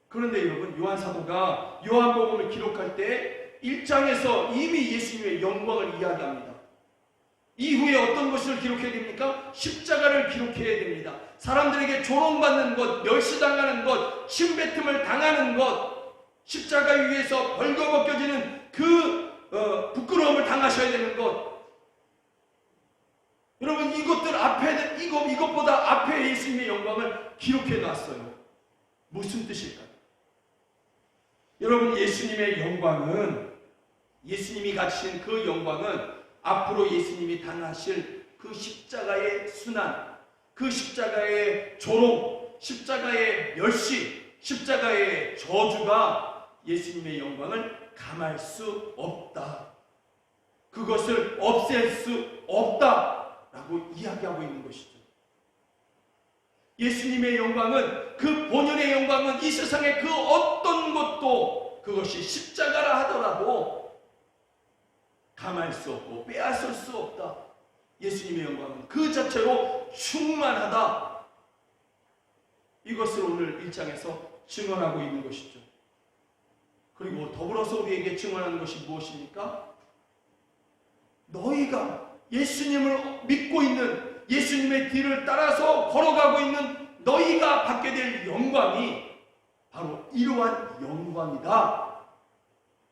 그런데 여러분, 요한 사도가 요한복음을 기록할 때 1장에서 이미 예수님의 영광을 이야기합니다. 이후에 어떤 것을 기록해야 됩니까? 십자가를 기록해야 됩니다. 사람들에게 조롱받는 것, 멸시당하는 것, 침뱉음을 당하는 것, 십자가 위에서 벌거벗겨지는 그 부끄러움을 당하셔야 되는 것. 여러분, 이것들 앞에, 이것보다 앞에 예수님의 영광을 기록해 놨어요. 무슨 뜻일까요? 여러분, 예수님의 영광은, 예수님이 가지신 그 영광은 앞으로 예수님이 당하실 그 십자가의 순환, 그 십자가의 조롱, 십자가의 멸시, 십자가의 저주가 예수님의 영광을 감할 수 없다. 그것을 없앨 수 없다라고 이야기하고 있는 것이죠. 예수님의 영광은, 그 본연의 영광은 이 세상의 그 어떤 것도 그것이 십자가라 하더라도 감할 수 없고 빼앗을 수 없다. 예수님의 영광은 그 자체로 충만하다. 이것을 오늘 1장에서 증언하고 있는 것이죠. 그리고 더불어서 우리에게 증언하는 것이 무엇입니까? 너희가 예수님을 믿고 있는, 예수님의 뒤를 따라서 걸어가고 있는 너희가 받게 될 영광이 바로 이러한 영광이다.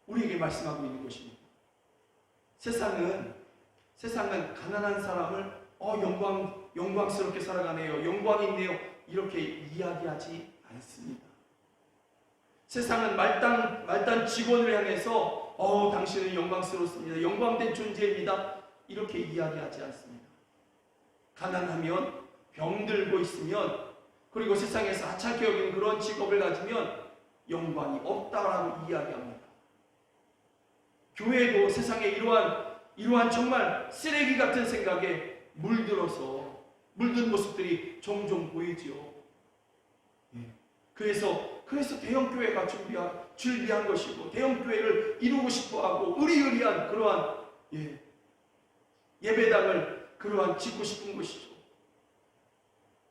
우리에게 말씀하고 있는 것입니다. 세상은 가난한 사람을 영광스럽게 살아가네요, 영광이 있네요, 이렇게 이야기하지 않습니다. 세상은 말단 직원을 향해서 당신은 영광스럽습니다, 영광된 존재입니다, 이렇게 이야기하지 않습니다. 가난하면, 병들고 있으면, 그리고 세상에서 하찮게 여기는 그런 직업을 가지면 영광이 없다라고 이야기합니다. 교회도 세상에 이러한 정말 쓰레기 같은 생각에 물든 모습들이 종종 보이지요. 그래서 대형교회가 준비한 것이고, 대형교회를 이루고 싶어하고 의리의리한 그러한 예배당을 짓고 싶은 것이죠.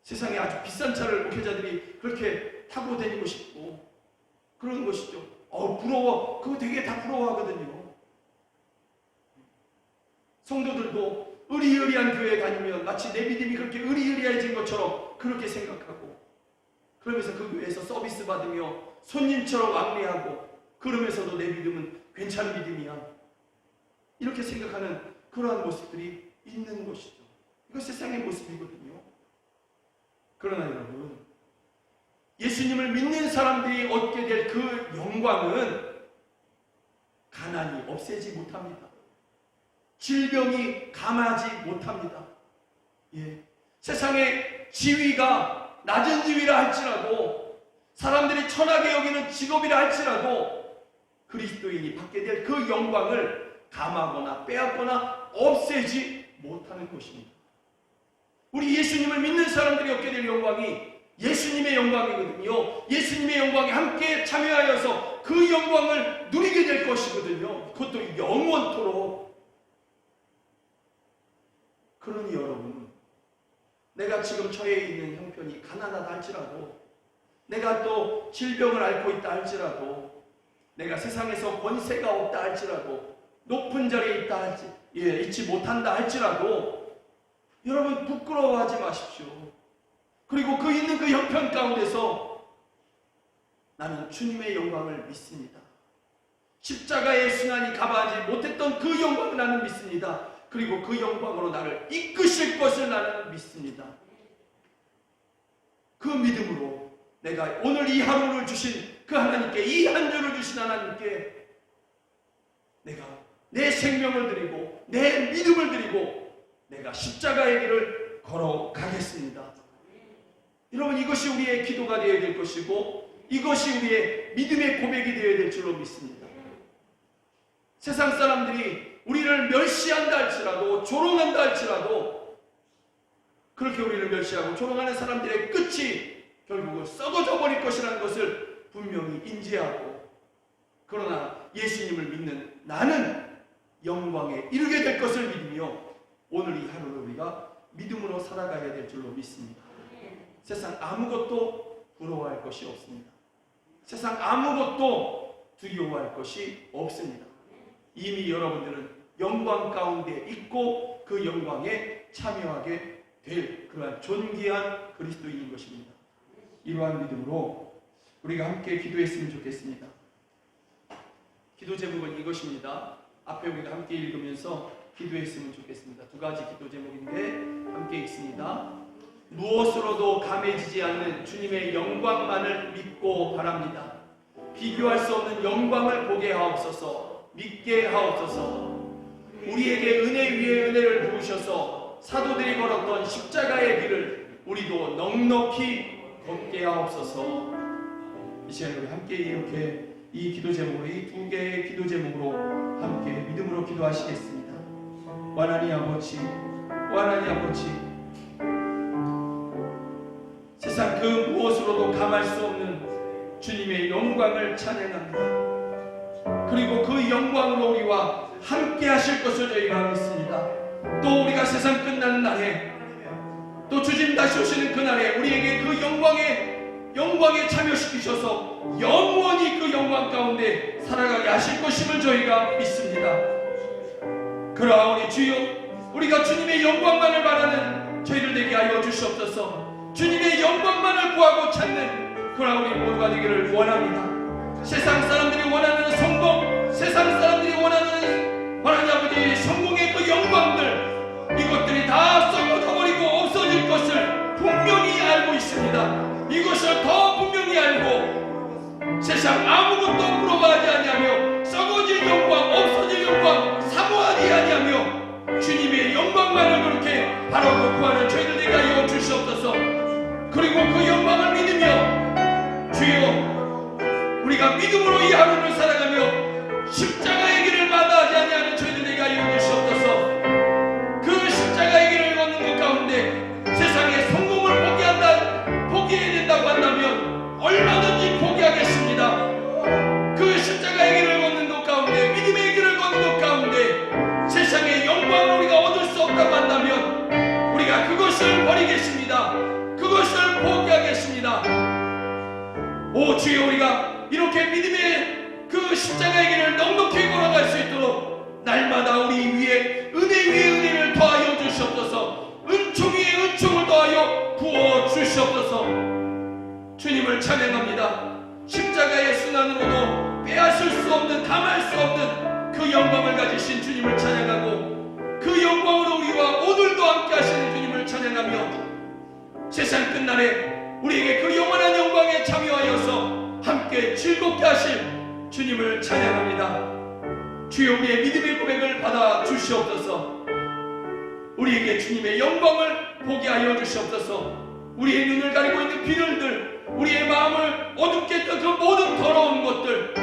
세상에 아주 비싼 차를 목회자들이 그렇게 타고 다니고 싶고 그런 것이죠. 부러워. 그거 되게 다 부러워하거든요. 성도들도 의리의리한 교회에 다니면 마치 내 믿음이 그렇게 의리의리해진 것처럼 그렇게 생각하고, 그러면서 그 교회에서 서비스 받으며 손님처럼 왕래하고, 그러면서도 내 믿음은 괜찮은 믿음이야, 이렇게 생각하는 그러한 모습들이 있는 것이죠. 이거 세상의 모습이거든요. 그러나 여러분, 예수님을 믿는 사람들이 얻게 될 그 영광은 가난이 없애지 못합니다. 질병이 감하지 못합니다. 세상의 지위가 낮은 지위라 할지라도, 사람들이 천하게 여기는 직업이라 할지라도 그리스도인이 받게 될 그 영광을 감하거나 빼앗거나 없애지 못하는 것입니다. 우리 예수님을 믿는 사람들이 얻게 될 영광이 예수님의 영광이거든요. 예수님의 영광에 함께 참여하여서 그 영광을 누리게 될 것이거든요. 그것도 영원토록. 그러니 여러분, 내가 지금 처해 있는 형편이 가난하다 할지라도, 내가 또 질병을 앓고 있다 할지라도, 내가 세상에서 권세가 없다 할지라도, 높은 자리에 있지 못한다 할지라도, 여러분 부끄러워하지 마십시오. 그리고 있는 그 형편 가운데서 나는 주님의 영광을 믿습니다. 십자가의 순환이 감하지 못했던 그 영광을 나는 믿습니다. 그리고 그 영광으로 나를 이끄실 것을 나는 믿습니다. 그 믿음으로 내가 오늘 이 하루를 주신 그 하나님께, 이 한 주를 주신 하나님께 내가 내 생명을 드리고 내 믿음을 드리고 내가 십자가의 길을 걸어가겠습니다. 여러분, 이것이 우리의 기도가 되어야 될 것이고, 이것이 우리의 믿음의 고백이 되어야 될 줄로 믿습니다. 세상 사람들이 우리를 멸시한다 할지라도, 조롱한다 할지라도, 그렇게 우리를 멸시하고 조롱하는 사람들의 끝이 결국은 썩어져 버릴 것이라는 것을 분명히 인지하고, 그러나 예수님을 믿는 나는 영광에 이르게 될 것을 믿으며 오늘 이 하루를 우리가 믿음으로 살아가야 될 줄로 믿습니다. 세상 아무것도 부러워할 것이 없습니다. 세상 아무것도 두려워할 것이 없습니다. 이미 여러분들은 영광 가운데 있고 그 영광에 참여하게 될 그러한 존귀한 그리스도인인 것입니다. 이러한 믿음으로 우리가 함께 기도했으면 좋겠습니다. 기도 제목은 이것입니다. 앞에 우리가 함께 읽으면서 기도했으면 좋겠습니다. 두 가지 기도 제목인데 함께 읽습니다. 무엇으로도 감해지지 않는 주님의 영광만을 믿고 바랍니다. 비교할 수 없는 영광을 보게 하옵소서. 믿게 하옵소서. 우리에게 은혜 위에 은혜를 부으셔서 사도들이 걸었던 십자가의 길을 우리도 넉넉히 걷게 하옵소서. 이 시간에 우리 함께 이렇게 이 기도 제목으로, 이 두 개의 기도 제목으로 함께 믿음으로 기도하시겠습니다. 하나님 아버지, 하나님 아버지, 세상 그 무엇으로도 감할 수 없는 주님의 영광을 찬양합니다. 그리고 그 영광으로 우리와 함께 하실 것을 저희가 믿습니다. 또 우리가 세상 끝나는 날에, 또 주님 다시 오시는 그날에 우리에게 그 영광에 참여시키셔서 영원히 그 영광 가운데 살아가게 하실 것임을 저희가 믿습니다. 그러하오니 주여, 우리가 주님의 영광만을 바라는 저희들 되게 하여 주시옵소서. 주님의 영광만을 구하고 찾는 그러한 우리 모두가 되기를 원합니다. 세상 사람들이 원하는 성공, 세상 사람들이 원하는 하나님 아버지 성공의 그 영광들, 이것들이 다 썩어져버리고 없어질 것을 분명히 알고 있습니다. 이것을 더 분명히 알고 세상 아무것도 부러워하지 아니하며 썩어질 영광, 없어질 영광 사모하지 아니하며 주님의 영광만을 그렇게 바라고 구하는 저희들 되게 하여 주시옵소서. 그리고 그 영광을 믿으며 주여, 우리가 믿음으로 이 하루를 살아가며 십자가의 길을 마다하지 아니하는 저희들 되게 하여 주시옵소서. 그 십자가의 길을 걷는 것 가운데 세상의 성공을 포기해야 된다고 한다면 얼마든지 포기하겠습니다. 그 십자가의 길을 걷는 것 가운데, 믿음의 길을 걷는 것 가운데 세상의 영광을 우리가 얻을 수 없다고 한다면 우리가 그것을 버리겠습니다. 그것을 포기하겠습니다. 오 주여, 우리가 이렇게 믿음의 그 십자가의 길을 넉넉히 걸어갈 수 있도록 날마다 우리 위에 은혜 위에 은혜를 더하여 주시옵소서. 은총 위에 은총을 더하여 부어 주시옵소서. 주님을 찬양합니다. 십자가의 순환으로도 빼앗을 수 없는, 담할 수 없는 그 영광을 가지신 주님을 찬양하고, 그 영광으로 우리와 오늘도 함께 하시는 주님을 찬양하며 세상 끝날에 우리에게 그 영원한 영광에 참여하여서 함께 즐겁게 하실 주님을 찬양합니다. 주여, 우리의 믿음의 고백을 받아 주시옵소서. 우리에게 주님의 영광을 보게 하여 주시옵소서. 우리의 눈을 가리고 있는 비늘들, 우리의 마음을 어둡게 했던 그 모든 더러운 것들,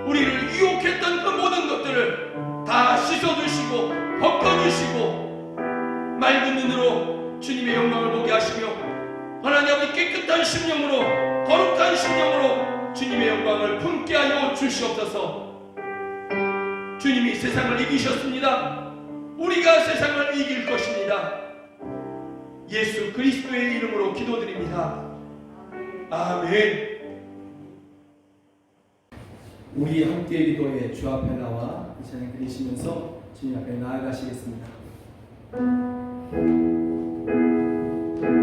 우리를 유혹했던 그 모든 것들을 다 씻어주시고 벗겨주시고 맑은 눈으로 주님의 영광을 보게 하시며 하나님 아버지 깨끗한 심령으로, 거룩한 심령으로 주님의 영광을 품게 하여 주시옵소서. 주님이 세상을 이기셨습니다. 우리가 세상을 이길 것입니다. 예수 그리스도의 이름으로 기도드립니다. 아멘. 우리 함께 기도에 주 앞에 나와 이 찬양 드리시면서 주님 앞에 나아가시겠습니다. 주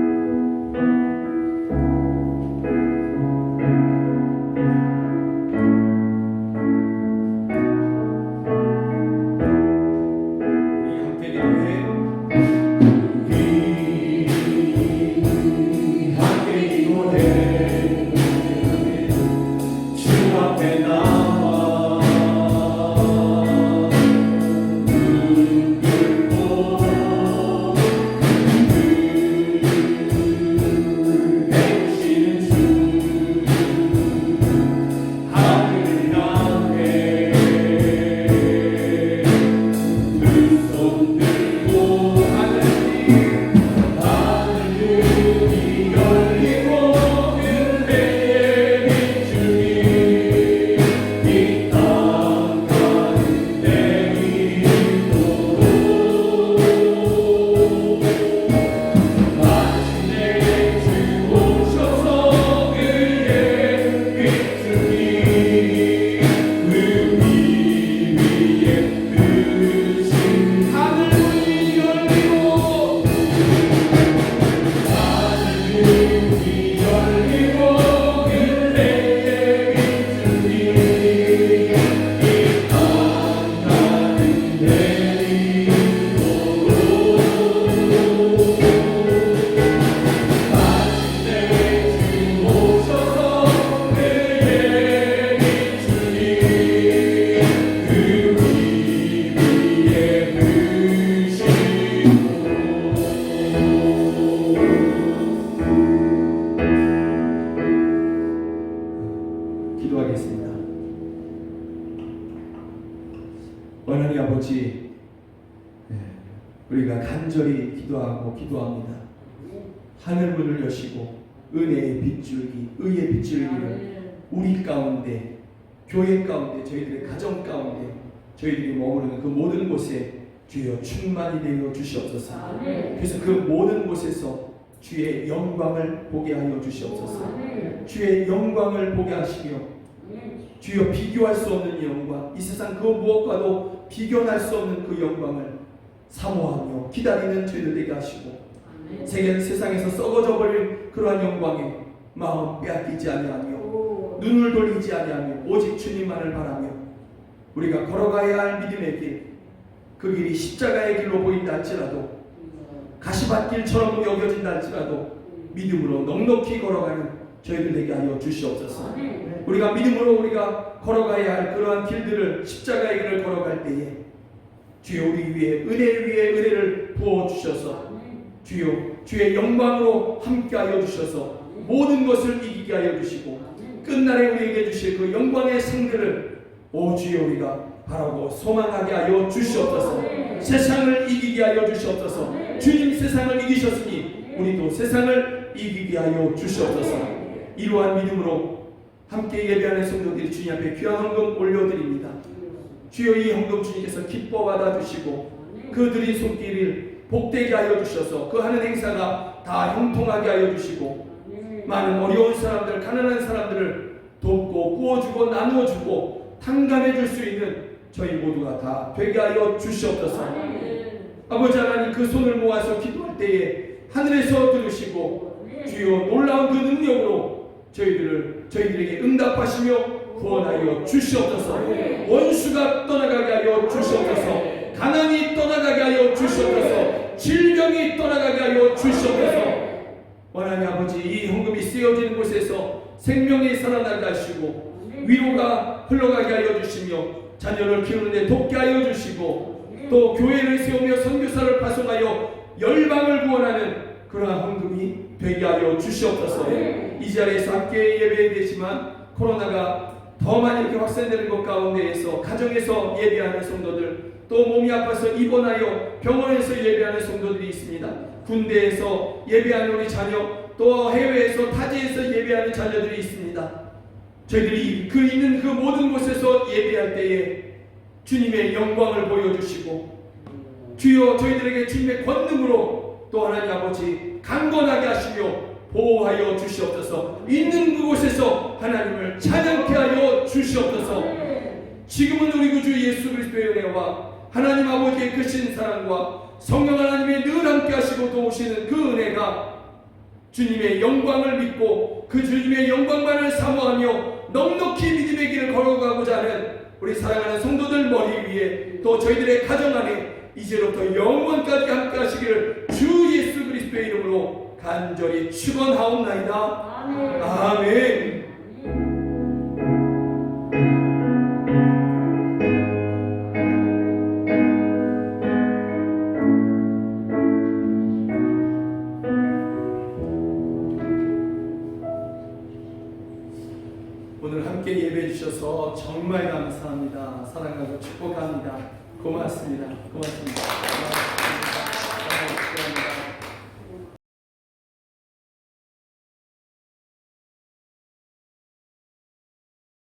기도합니다. 하늘 문을 여시고 은혜의 빗줄기, 의의 빗줄기를 우리 가운데, 교회 가운데, 저희들의 가정 가운데, 저희들이 머무르는 그 모든 곳에 주여 충만히 되어 주시옵소서. 그래서 그 모든 곳에서 주의 영광을 보게 하여 주시옵소서. 주의 영광을 보게 하시며 주여 비교할 수 없는 영광, 이 세상 그 무엇과도 비교할 수 없는 그 영광을 사모하며 기다리는 저희들 되게 하시고 세상에서 썩어져 버릴 그러한 영광에 마음 빼앗기지 아니하며 눈을 돌리지 아니하며 오직 주님만을 바라며 우리가 걸어가야 할 믿음의 길, 그 길이 십자가의 길로 보인다 할지라도 가시밭길처럼 여겨진다 할지라도 믿음으로 넉넉히 걸어가는 저희들 되게 하여 주시옵소서. 우리가 믿음으로 우리가 걸어가야 할 그러한 길들을, 십자가의 길을 걸어갈 때에 주여 우리 위에 은혜를 부어주셔서 주여 주의 영광으로 함께하여 주셔서 모든 것을 이기게 하여 주시고 끝날에 우리에게 주실 그 영광의 상들을 오 주여 우리가 바라고 소망하게 하여 주시옵소서. 세상을 이기게 하여 주시옵소서. 주님 세상을 이기셨으니 우리도 세상을 이기게 하여 주시옵소서. 이러한 믿음으로 함께 예배하는 성도들이 주님 앞에 귀한 헌금 올려드립니다. 주여 이 헌금 주님께서 기뻐 받아주시고 그 드린 손길을 복되게 하여 주셔서 그 하는 행사가 다 형통하게 하여 주시고 많은 어려운 사람들, 가난한 사람들을 돕고 구워주고 나누어주고 탕감해 줄 수 있는 저희 모두가 다 되게 하여 주시옵소서. 아버지 하나님, 그 손을 모아서 기도할 때에 하늘에서 들으시고 주여 놀라운 그 능력으로 저희들에게 응답하시며 구원하여 주시옵소서. 원수가 떠나가게 하여 주시옵소서. 가난이 떠나가게 하여 주시옵소서. 질병이 떠나가게 하여 주시옵소서. 원하는 아버지, 이 헌금이 쓰여지는 곳에서 생명이 살아나게 하시고 위로가 흘러가게 하여 주시며 자녀를 키우는 데 돕게 하여 주시고 또 교회를 세우며 선교사를 파송하여 열방을 구원하는 그러한 헌금이 되게 하여 주시옵소서. 이 자리에서 함께 예배되지만 코로나가 더 많이 이렇게 확산되는 것 가운데에서 가정에서 예배하는 성도들, 또 몸이 아파서 입원하여 병원에서 예배하는 성도들이 있습니다. 군대에서 예배하는 우리 자녀, 또 해외에서 타지에서 예배하는 자녀들이 있습니다. 저희들이 그 있는 그 모든 곳에서 예배할 때에 주님의 영광을 보여주시고 주여 저희들에게 주님의 권능으로 또 하나님 아버지 강건하게 하시며 보호하여 주시옵소서. 있는 그곳에서 하나님을 찬양케 하여 주시옵소서. 지금은 우리 구주 예수 그리스도의 은혜와 하나님 아버지의 크신 사랑과 성령 하나님의 늘 함께 하시고 도우시는 그 은혜가 주님의 영광을 믿고 그 주님의 영광만을 사모하며 넉넉히 믿음의 길을 걸어가고자 하는 우리 사랑하는 성도들 머리 위에 또 저희들의 가정 안에 이제부터 영원까지 함께 하시기를 주 예수 그리스도의 이름으로 간절히 축원하옵나이다. 아멘. 오늘 함께 예배해 주셔서 정말 감사합니다. 사랑하고 축복합니다. 고맙습니다. 고맙습니다.